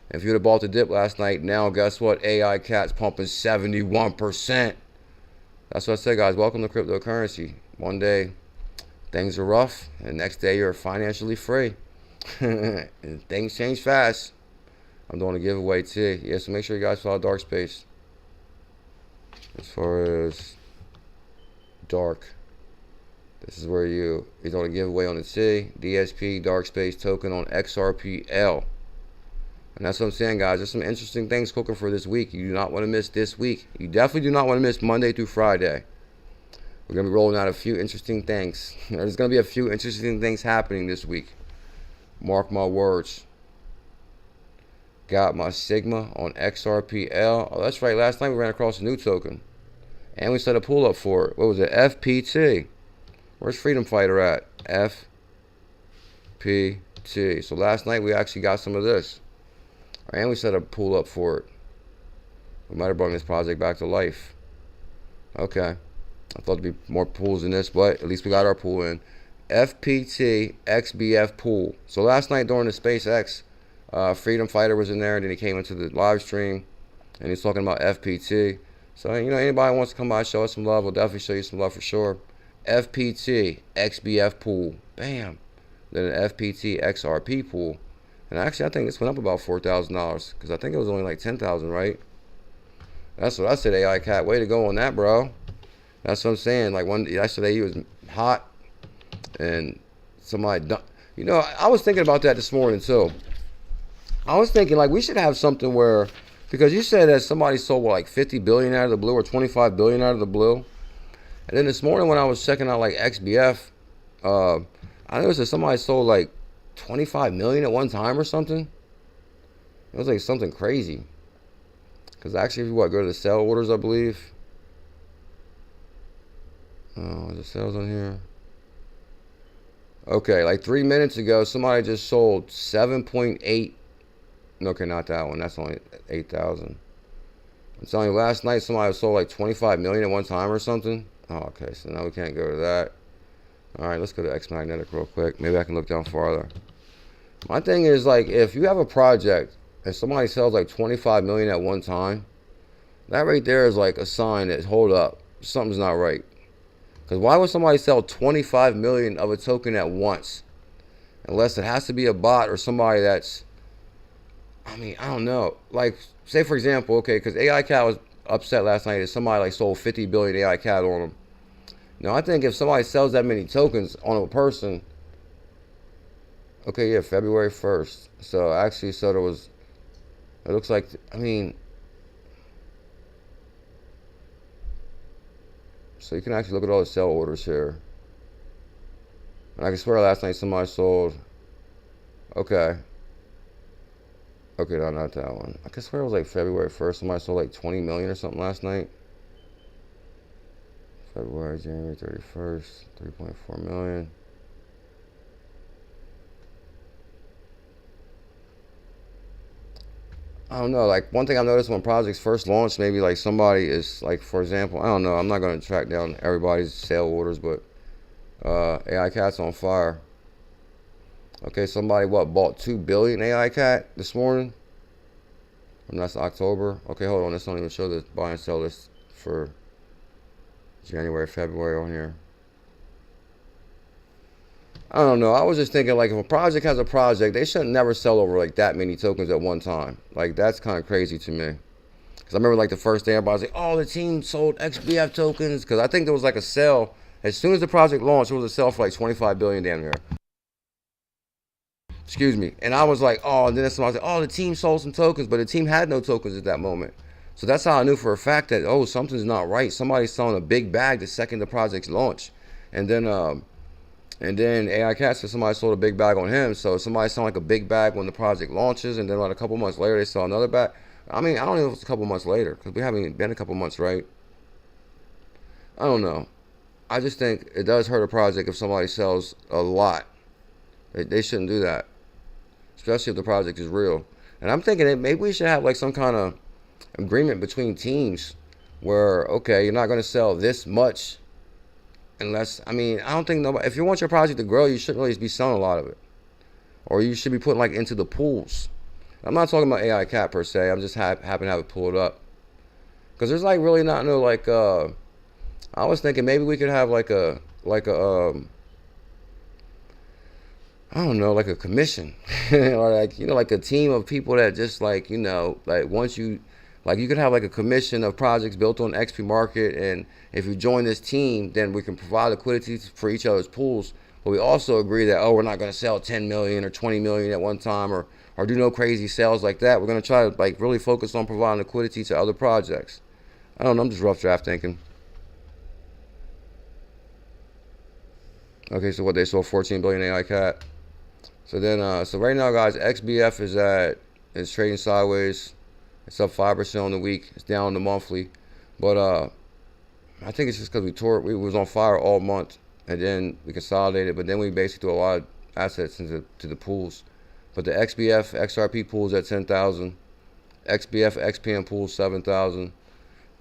If you would have bought the dip last night, now guess what? AI Cat's pumping 71%. That's what I said, guys. Welcome to cryptocurrency. One day, things are rough. And the next day, you're financially free. And things change fast. I'm doing a giveaway too. Yeah, so make sure you guys follow Dark Space. As far as Dark, this is where you're doing a giveaway on the T. DSP Dark Space token on XRPL. And that's what I'm saying, guys. There's some interesting things cooking for this week. You do not want to miss this week. You definitely do not want to miss Monday through Friday. We're going to be rolling out a few interesting things. There's going to be a few interesting things happening this week. Mark my words. Got my Sigma on XRPL. Oh, that's right. Last night we ran across a new token. And we set a pull up for it. What was it? FPT. Where's Freedom Fighter at? FPT. So last night we actually got some of this. And we set a pull up for it. We might have brought this project back to life. Okay. I thought there'd be more pools than this, but at least we got our pool in. FPT XBF pool. So last night during the SpaceX, Freedom Fighter was in there, and then he came into the live stream, and he's talking about FPT. So, you know, anybody wants to come by, show us some love, we'll definitely show you some love for sure. FPT XBF pool. Bam. Then an FPT XRP pool. And actually, I think this went up about $4,000, because I think it was only like $10,000, right? That's what I said, AI Cat. Way to go on that, bro. That's what I'm saying. Like, yesterday he was hot, and somebody, you know, I was thinking about that this morning too. I was thinking like we should have something where, because you said that somebody sold what, like 50 billion out of the blue or 25 billion out of the blue. And then this morning when I was checking out like XBF, I noticed that somebody sold like 25 million at one time or something. It was like something crazy. Because actually, if you go to the sell orders, I believe. Oh, is the sales on here? Okay, like 3 minutes ago, somebody just sold 7.8. Okay, not that one. That's only 8,000. I'm telling you, last night somebody sold like 25 million at one time or something. Oh, okay, so now we can't go to that. All right, let's go to X Magnetic real quick. Maybe I can look down farther. My thing is, like, if you have a project and somebody sells like 25 million at one time, that right there is like a sign that, hold up, something's not right. Because why would somebody sell 25 million of a token at once? Unless it has to be a bot or somebody that's, I mean, I don't know. Like, say for example, okay, because AI Cat was upset last night that somebody like sold 50 billion AI Cat on them. Now, I think if somebody sells that many tokens on a person, okay, yeah, February 1st. So actually, so there was, it looks like, I mean, so you can actually look at all the sell orders here. And I can swear last night somebody sold, okay. Okay, no, not that one. I can swear it was like February 1st. Somebody sold like 20 million or something last night. February, January 31st, 3.4 million. I don't know, like one thing I noticed when projects first launch, maybe like somebody is like, for example, I don't know, I'm not going to track down everybody's sale orders, but AI Cat's on fire. Okay, somebody bought 2 billion AI Cat this morning? And that's October. Okay, hold on, this don't even show the buy and sell list for January, February on here. I don't know. I was just thinking, like, if a project has a project, they should never sell over like that many tokens at one time. Like, that's kind of crazy to me. Because I remember like the first day, everybody was like, oh, the team sold XBF tokens. Because I think there was like a sell. As soon as the project launched, it was a sell for like 25 billion damn near. Excuse me. And I was like, oh, and then somebody was like, oh, the team sold some tokens. But the team had no tokens at that moment. So that's how I knew for a fact that, oh, something's not right. Somebody's selling a big bag the second the project's launch. And then AI Cat said somebody sold a big bag on him. So somebody sold like a big bag when the project launches, and then like a couple months later they sell another bag. I mean, I don't know if it's a couple months later, because we haven't even been a couple months, right? I don't know. I just think it does hurt a project if somebody sells a lot. They shouldn't do that, especially if the project is real. And I'm thinking that maybe we should have like some kind of agreement between teams where, okay, you're not going to sell this much unless, I mean, I don't think nobody, if you want your project to grow, you shouldn't really be selling a lot of it. Or you should be putting like into the pools. I'm not talking about AI Cat per se. I'm just happen to have it pulled up. Because there's like really not no like, I was thinking maybe we could have like a I don't know, like a commission. Or like, you know, like a team of people that just like, you know, like once you, like you could have like a commission of projects built on XP Market, and if you join this team, then we can provide liquidity for each other's pools. But we also agree that, oh, we're not going to sell 10 million or 20 million at one time, or do no crazy sales like that. We're going to try to like really focus on providing liquidity to other projects. I don't know, I'm just rough draft thinking. Okay, so what, they sold 14 billion AI Cat. So then, so right now, guys, XBF is at It's trading sideways. It's up 5% on the week. It's down on the monthly. But I think it's just because we was on fire all month, and then we consolidated. But then we basically threw a lot of assets into the pools. But the XBF XRP pool is at 10,000. XBF XPM pool 7,000.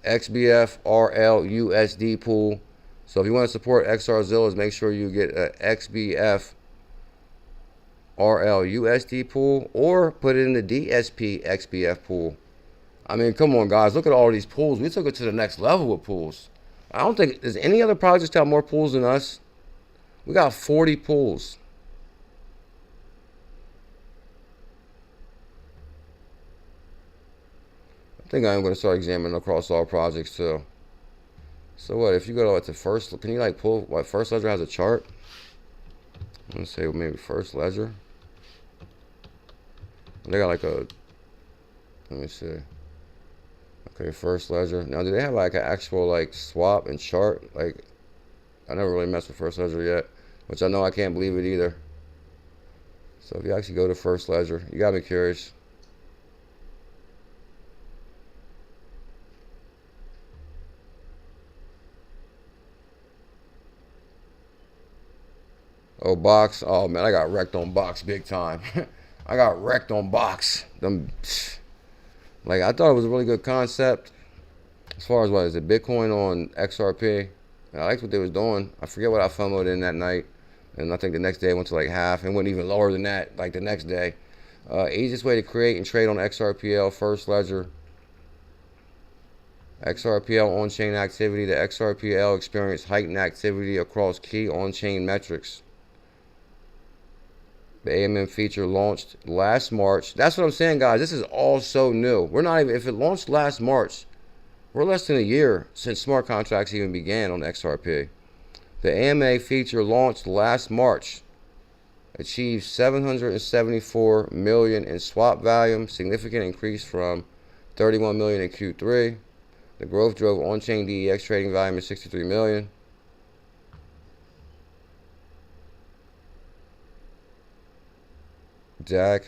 XBF RLUSD pool. So if you want to support XRZiLLas, make sure you get a XBF RLUSD pool or put it in the DSP XBF pool. I mean, come on, guys. Look at all these pools. We took it to the next level with pools. I don't think there's any other projects that have more pools than us. We got 40 pools. I think I am going to start examining across all projects too. So what, if you go to like the first, can you like pull, what, First Ledger has a chart? I'm going to say maybe First Ledger. They got like a, let me see. Okay, First Ledger. Now, do they have like an actual like swap and chart? Like, I never really messed with First Ledger yet, which I know I can't believe it either. So if you actually go to First Ledger, you got me curious. Oh, Box. Oh, man, I got wrecked on Box big time. I got wrecked on Box. Like, I thought it was a really good concept. As far as what is it, Bitcoin on XRP. I liked what they was doing. I forget what I FOMO'd in that night. And I think the next day it went to like half. And went even lower than that, like the next day. Easiest way to create and trade on XRPL, First Ledger. XRPL on-chain activity. The XRPL experienced heightened activity across key on-chain metrics. The AMM feature launched last March. That's what I'm saying, guys. This is all so new. We're not even, if it launched last March, we're less than a year since smart contracts even began on XRP. The AMA feature launched last March. Achieved 774 million in swap volume, significant increase from 31 million in Q3. The growth drove on-chain DEX trading volume of 63 million. DAC.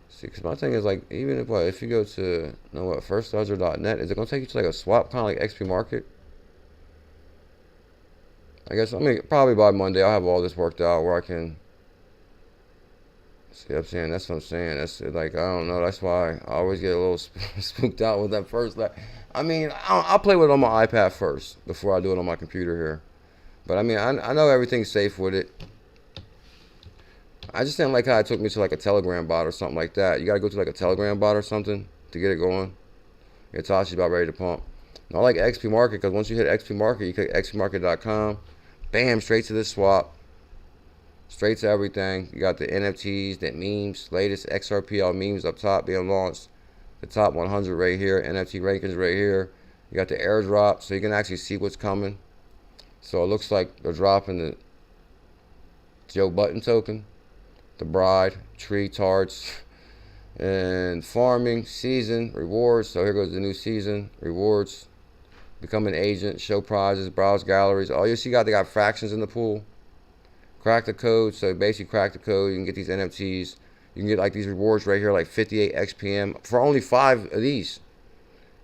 See, because my thing is like, even if you go to, you know what, firstledger.net, is it going to take you to like a swap, kind of like XPMARKET? I guess, I mean, probably by Monday I'll have all this worked out where I can, see what I'm saying? That's what I'm saying. That's like, I don't know. That's why I always get a little spooked out with that first. I mean, I'll play with it on my iPad first before I do it on my computer here. But I mean, I know everything's safe with it. I just didn't like how it took me to like a Telegram bot or something like that. You got to go to like a Telegram bot or something to get it going. Hitashi's about ready to pump. And I like XPMARKET because once you hit XPMARKET, you click xpmarket.com. Bam, straight to the swap. Straight to everything. You got the NFTs, the memes, latest XRPL memes up top being launched. The top 100 right here. NFT rankings right here. You got the airdrop so you can actually see what's coming. So it looks like they're dropping the Joe Button token. The bride, tree tarts, and farming, season, rewards. So here goes the new season, rewards, become an agent, show prizes, browse galleries. Oh, you see, they got fractions in the pool. Crack the code. So basically crack the code. You can get these NFTs. You can get like these rewards right here, like 58 XPM for only 5 of these.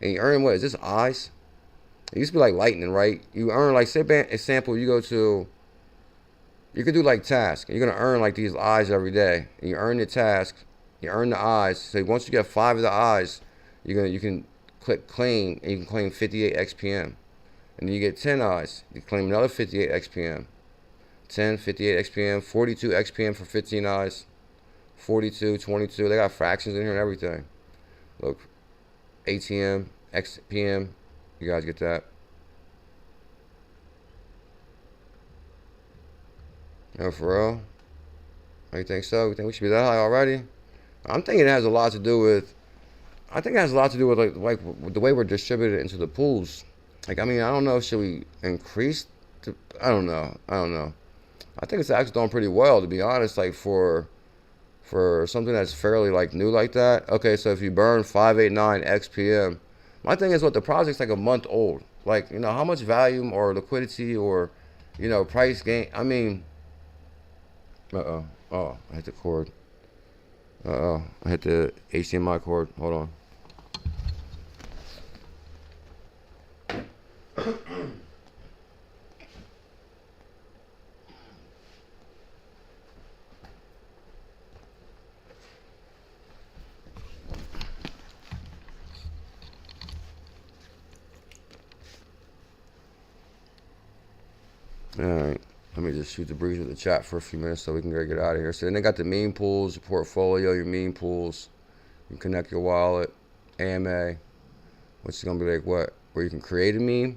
And you earn, what is this, eyes? It used to be like lightning, right? You earn like, say, example, you go to, you could do like tasks. You're going to earn like these eyes every day. And you earn the task. You earn the eyes. So once you get 5 of the eyes, you can click claim, and you can claim 58 XPM. And then you get 10 eyes. You claim another 58 XPM. 10, 58 XPM, 42 XPM for 15 eyes. 42, 22. They got fractions in here and everything. Look, ATM, XPM. You guys get that? No, for real? Oh, you think so? You think we should be that high already? I'm thinking it has a lot to do with, I think it has a lot to do with like the way we're distributed into the pools. Like, I mean, I don't know, should we increase I don't know. I think it's actually doing pretty well, to be honest, like for something that's fairly like new like that. Okay, so if you burn 589 XPM, my thing is, what, the project's like a month old. Like, you know, how much volume or liquidity or, you know, price gain, I mean, oh, I hit the cord. Uh-oh, I hit the HDMI cord. Hold on. Alright, let me just shoot the breeze with the chat for a few minutes so we can get out of here. So then they got the meme pools, your portfolio, your meme pools. You can connect your wallet, AMA, which is going to be like what? Where you can create a meme.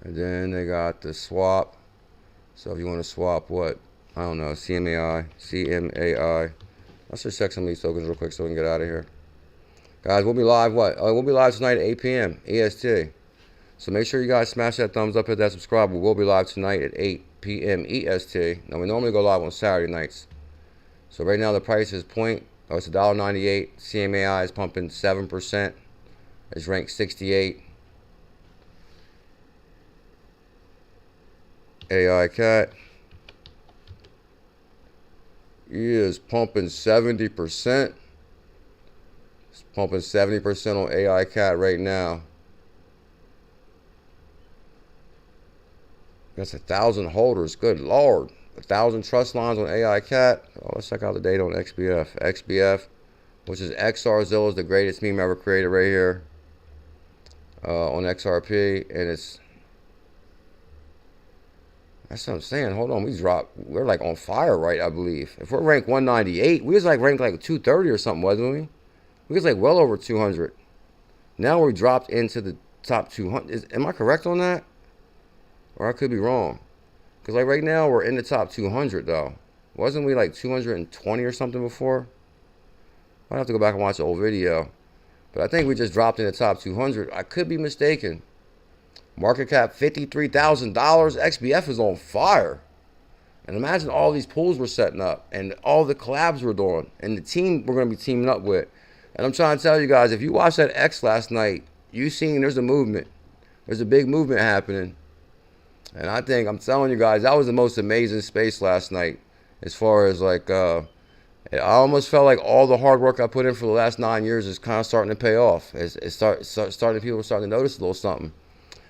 And then they got the swap. So if you want to swap what? I don't know, CMAI. Let's just check some of these tokens real quick so we can get out of here. Guys, we'll be live what? We'll be live tonight at 8 p.m. EST. So make sure you guys smash that thumbs up, hit that subscribe. We will be live tonight at 8 p.m. EST. Now we normally go live on Saturday nights. So right now the price is it's $1.98. CMAI is pumping 7%. It's ranked 68. AI CAT is pumping 70%. It's pumping 70% on AI CAT right now. That's 1,000 holders. Good Lord. 1,000 trust lines on AI CAT. Oh, let's check out the data on XBF. XBF, which is XRZiLLas, the greatest meme ever created right here on XRP. And that's what I'm saying. Hold on. We're like on fire, right? I believe. If we're ranked 198, we was like ranked like 230 or something, wasn't we? We was like well over 200. Now we dropped into the top 200. Am I correct on that? Or I could be wrong. Because like right now, we're in the top 200 though. Wasn't we like 220 or something before? I'd have to go back and watch the old video. But I think we just dropped in the top 200. I could be mistaken. Market cap $53,000. XBF is on fire. And imagine all these pools we're setting up. And all the collabs we're doing. And the team we're going to be teaming up with. And I'm trying to tell you guys, if you watched that X last night, you seen there's a movement. There's a big movement happening. And I think, I'm telling you guys, that was the most amazing space last night. As far as like, I almost felt like all the hard work I put in for the last 9 years is kind of starting to pay off. People starting to notice a little something.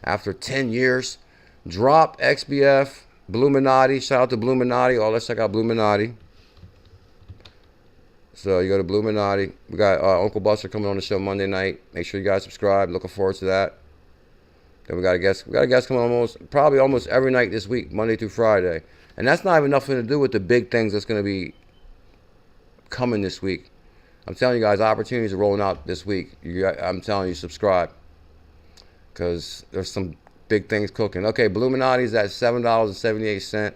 After 10 years, drop XBF, 𝕚𝕚𝕚. Shout out to 𝕚𝕚𝕚. Oh, let's check out 𝕚𝕚𝕚. So you go to 𝕚𝕚𝕚. We got Uncle Buster coming on the show Monday night. Make sure you guys subscribe. Looking forward to that. Then we got a guest. We got a guest coming probably almost every night this week, Monday through Friday. And that's not even nothing to do with the big things that's going to be coming this week. I'm telling you guys, opportunities are rolling out this week. I'm telling you, subscribe. Because there's some big things cooking. Okay, 𝕚𝕚𝕚 is at $7.78.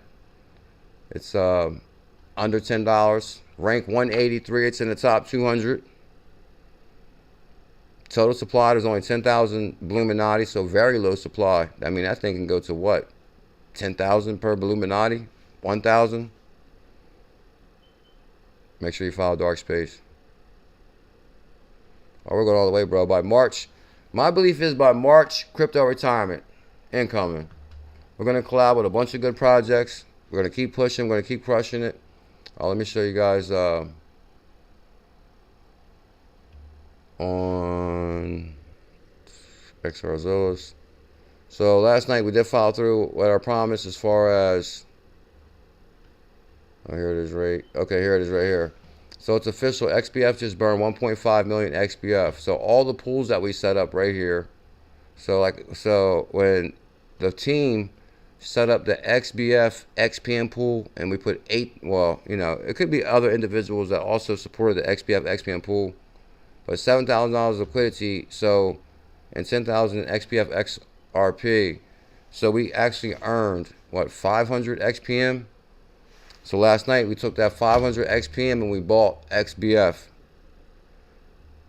It's under $10. Rank 183. It's in the top 200. Total supply, there's only 10,000 𝕚𝕚𝕚, so very low supply. I mean, that thing can go to what? 10,000 per 𝕚𝕚𝕚? 1,000? Make sure you follow Dark Space. Oh, we're going all the way, bro. By March, my belief is by March, crypto retirement incoming. We're going to collab with a bunch of good projects. We're going to keep pushing. We're going to keep crushing it. Let me show you guys on XRZiLLas. So last night we did follow through with our promise as far as, oh, here it is right. Okay, here it is right here. So it's official. XBF just burned 1.5 million XBF. So all the pools that we set up right here. So when the team set up the XBF XPM pool and we put 8, well, you know, it could be other individuals that also supported the XBF XPM pool. But $7,000 liquidity, so, and 10,000 XBF XRP. So we actually earned, what, 500 XPM? So last night we took that 500 XPM and we bought XBF.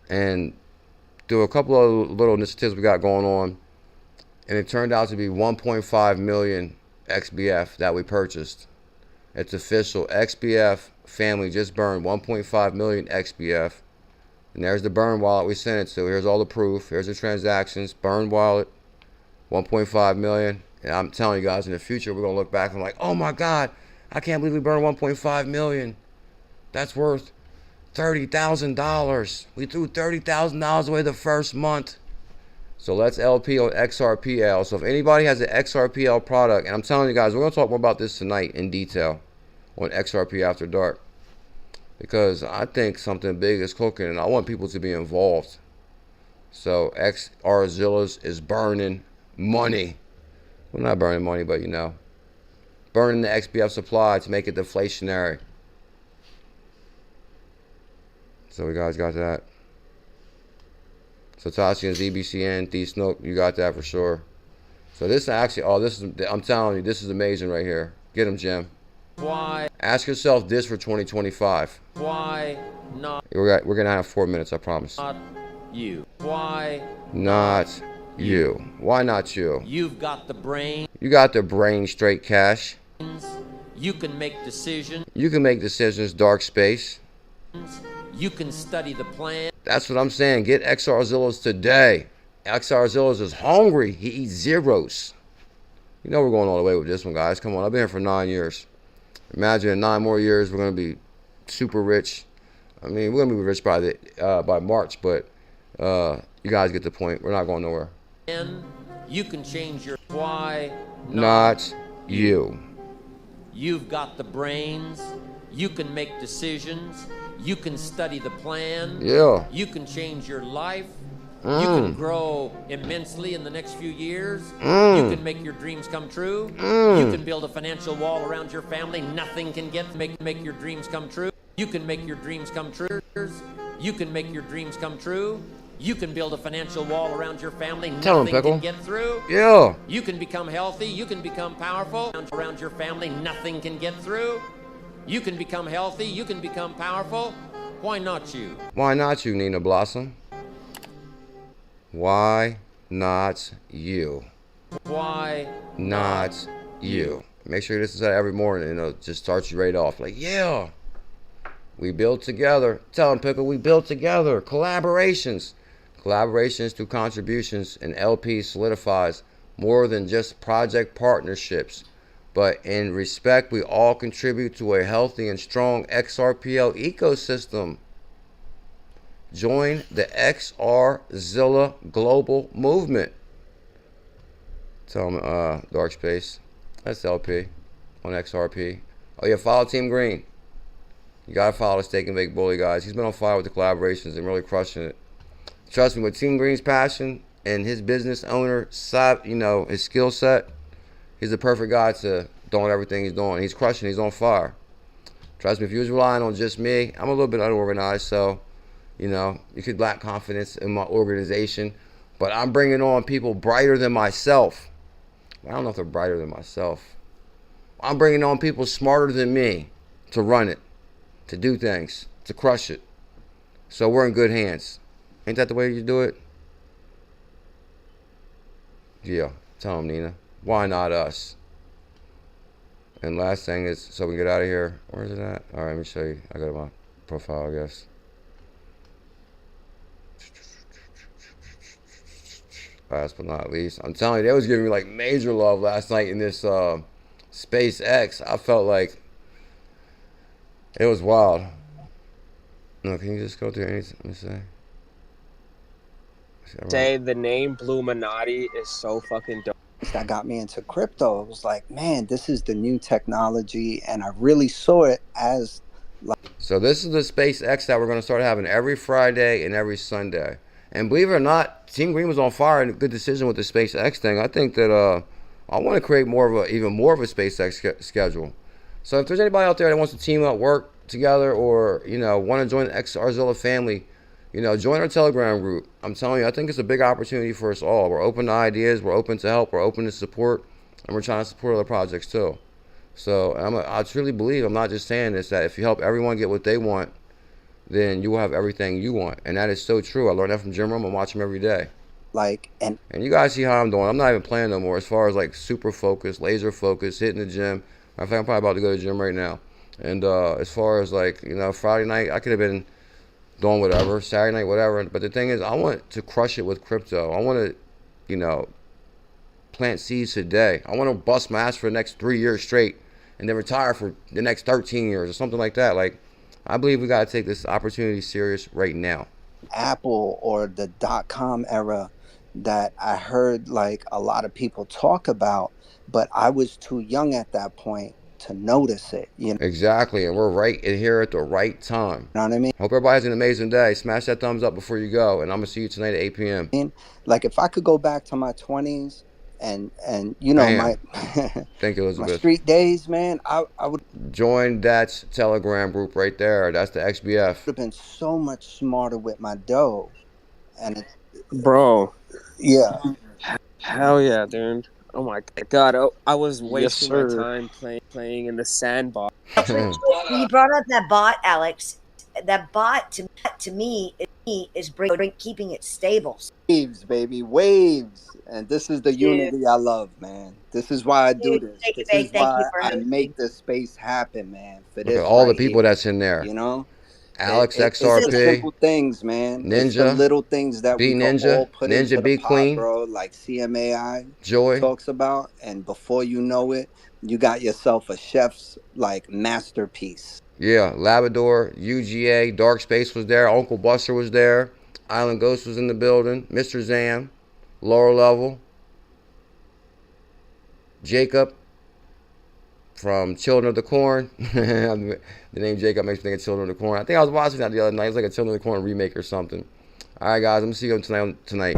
And through a couple of little initiatives we got going on, and it turned out to be 1.5 million XBF that we purchased. It's official. XBF family just burned 1.5 million XBF. And there's the burn wallet we sent it to. Here's all the proof. Here's the transactions. Burn wallet, 1.5 million. And I'm telling you guys, in the future, we're going to look back and like, oh my God, I can't believe we burned 1.5 million. That's worth $30,000. We threw $30,000 away the first month. So let's LP on XRPL. So if anybody has an XRPL product, and I'm telling you guys, we're going to talk more about this tonight in detail on XRP After Dark, because I think something big is cooking and I want people to be involved. So XRZiLLas is burning money. Well, not burning money, but you know, burning the XBF supply to make it deflationary. So you guys got that. So Tashian's EBCN, D-Snook, you got that for sure. So this actually, oh, this is, I'm telling you, this is amazing right here. Get him, Jim. Why? Ask yourself this for 2025. Why not? We're going to have 4 minutes, I promise. Not you. Why not you? Why not you? You've got the brain. You got the brain straight, Cash. You can make decisions. You can make decisions, Dark Space. You can study the plan. That's what I'm saying. Get XRZiLLas today. XRZiLLas is hungry. He eats zeros. You know we're going all the way with this one, guys. Come on. I've been here for 9 years. Imagine in 9 more years, we're going to be super rich. I mean, we're going to be rich by March, but you guys get the point. We're not going nowhere. And you can change your why not you. You've got the brains. You can make decisions. You can study the plan. Yeah. You can change your life. You can grow immensely in the next few years. You can make your dreams come true. You can build a financial wall around your family. Nothing can make your dreams come true. You can make your dreams come true. You can make your dreams come true. You can build a financial wall around your family. Tell him, Nothing Pickle. can get through. Yeah. You can become healthy. You can become powerful. Around your family, nothing can get through. You can become healthy. You can become powerful. Why not you? Why not you, Nina Blossom? Why not you? Why not you? Make sure you listen to that every morning, and it'll just start you right off. Like, yeah, we build together. Tell them, Pickle, we build together. Collaborations. Collaborations through contributions and LP solidifies more than just project partnerships. But in respect, we all contribute to a healthy and strong XRPL ecosystem. Join the XRZiLLa global movement. Tell them, Dark Space. That's LP on XRP. Oh yeah, follow Team Green. You gotta follow the Steak and Bake Bully, guys. He's been on fire with the collaborations and really crushing it. Trust me, with Team Green's passion and his business owner side, you know, his skill set, he's the perfect guy to doing everything he's doing. He's crushing. He's on fire. Trust me, if you was relying on just me, I'm a little bit unorganized, so, you know, you could lack confidence in my organization. But I'm bringing on people brighter than myself. I don't know if they're brighter than myself. I'm bringing on people smarter than me to run it, to do things, to crush it. So we're in good hands. Ain't that the way you do it? Yeah, tell them, Nina. Why not us? And last thing is, so we can get out of here. Where is it at? All right, let me show you. I got my profile, I guess. Last but not least, I'm telling you, they was giving me like major love last night in this SpaceX. I felt like it was wild. No, can you just go through anything? Let me see. Say the name 𝕝𝕚𝕟𝕤𝕤 is so fucking dope. That got me into crypto. It was like, man, this is the new technology, and I really saw it as like. So this is the SpaceX that we're going to start having every Friday and every Sunday. And believe it or not, Team Green was on fire and a good decision with the SpaceX thing. I think that I want to create even more of a SpaceX schedule. So if there's anybody out there that wants to team up, work together, or you know want to join the XRZiLLa family, you know, join our Telegram group. I'm telling you, I think it's a big opportunity for us all. We're open to ideas, we're open to help, we're open to support, and we're trying to support other projects too. So I truly believe, I'm not just saying this, that if you help everyone get what they want, then you will have everything you want. And that is so true. I learned that from Jim Rome. I watch him every day. Like, and you guys see how I'm doing. I'm not even playing no more as far as like super focused, laser focused, hitting the gym. I think I'm probably about to go to the gym right now. And as far as like, you know, Friday night, I could have been doing whatever, Saturday night, whatever. But the thing is, I want to crush it with crypto. I want to, you know, plant seeds today. I want to bust my ass for the next 3 years straight and then retire for the next 13 years or something like that. Like, I believe we got to take this opportunity serious right now. Apple or the .com era that I heard like a lot of people talk about, but I was too young at that point to notice it, you know? Exactly, and we're right in here at the right time. You know what I mean? Hope everybody has an amazing day. Smash that thumbs up before you go, and I'm gonna see you tonight at 8 p.m. Like if I could go back to my 20s and you know, my Thank you, Elizabeth. my street days, man, I would join that Telegram group right there. That's the XBF. have been so much smarter with my dough. And Bro. Yeah. Hell yeah, dude. Oh my god. Oh, I was Yes, wasting my sir. time playing in the sandbox. You brought up that bot, Alex. That bot to me is keeping it stable. Waves, baby, waves. And this is the unity I love, man. This is why I do Dude, this. thank you, This babe. is Thank why you for I hosting. make this space happen, man. For Look this at all the right people here, that's in there. you know? Alex It's the XRP, simple things, man. It's the Ninja, little things that B we can all Ninja, put Ninja into the B pot, Queen, bro, like CMAI Joy. talks about. And before you know it, you got yourself a chef's like masterpiece. Yeah, Labrador, UGA, Dark Space was there, Uncle Buster was there, Island Ghost was in the building, Mr. Zam, Lower Level, Jacob from Children of the Corn. The name Jacob makes me think of Children of the Corn. I think I was watching that the other night. It was like a Children of the Corn remake or something. All right, guys, I'm going to see you tonight.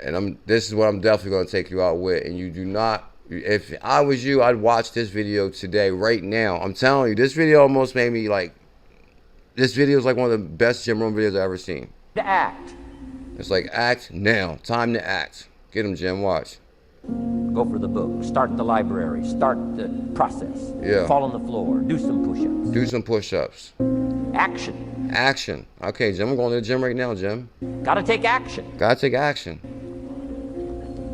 And this is what I'm definitely going to take you out with. And you do not, if I was you, I'd watch this video today, right now. I'm telling you, this video almost made me like, this video is like one of the best Jim Rome videos I've ever seen. To act. It's like, act now. Time to act. Get him, Jim. Watch. Go for the book. Start the library. Start the process. Yeah. Fall on the floor. Do some push-ups. Do some push-ups. Action. Action. Okay, Jim, I'm going to the gym right now, Jim. Gotta take action. Gotta take action.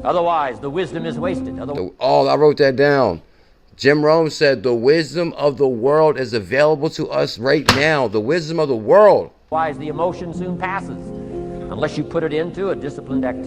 Otherwise, the wisdom is wasted. Oh, I wrote that down. Jim Rome said, the wisdom of the world is available to us right now. The wisdom of the world. Otherwise, the emotion soon passes. Unless you put it into a disciplined activity.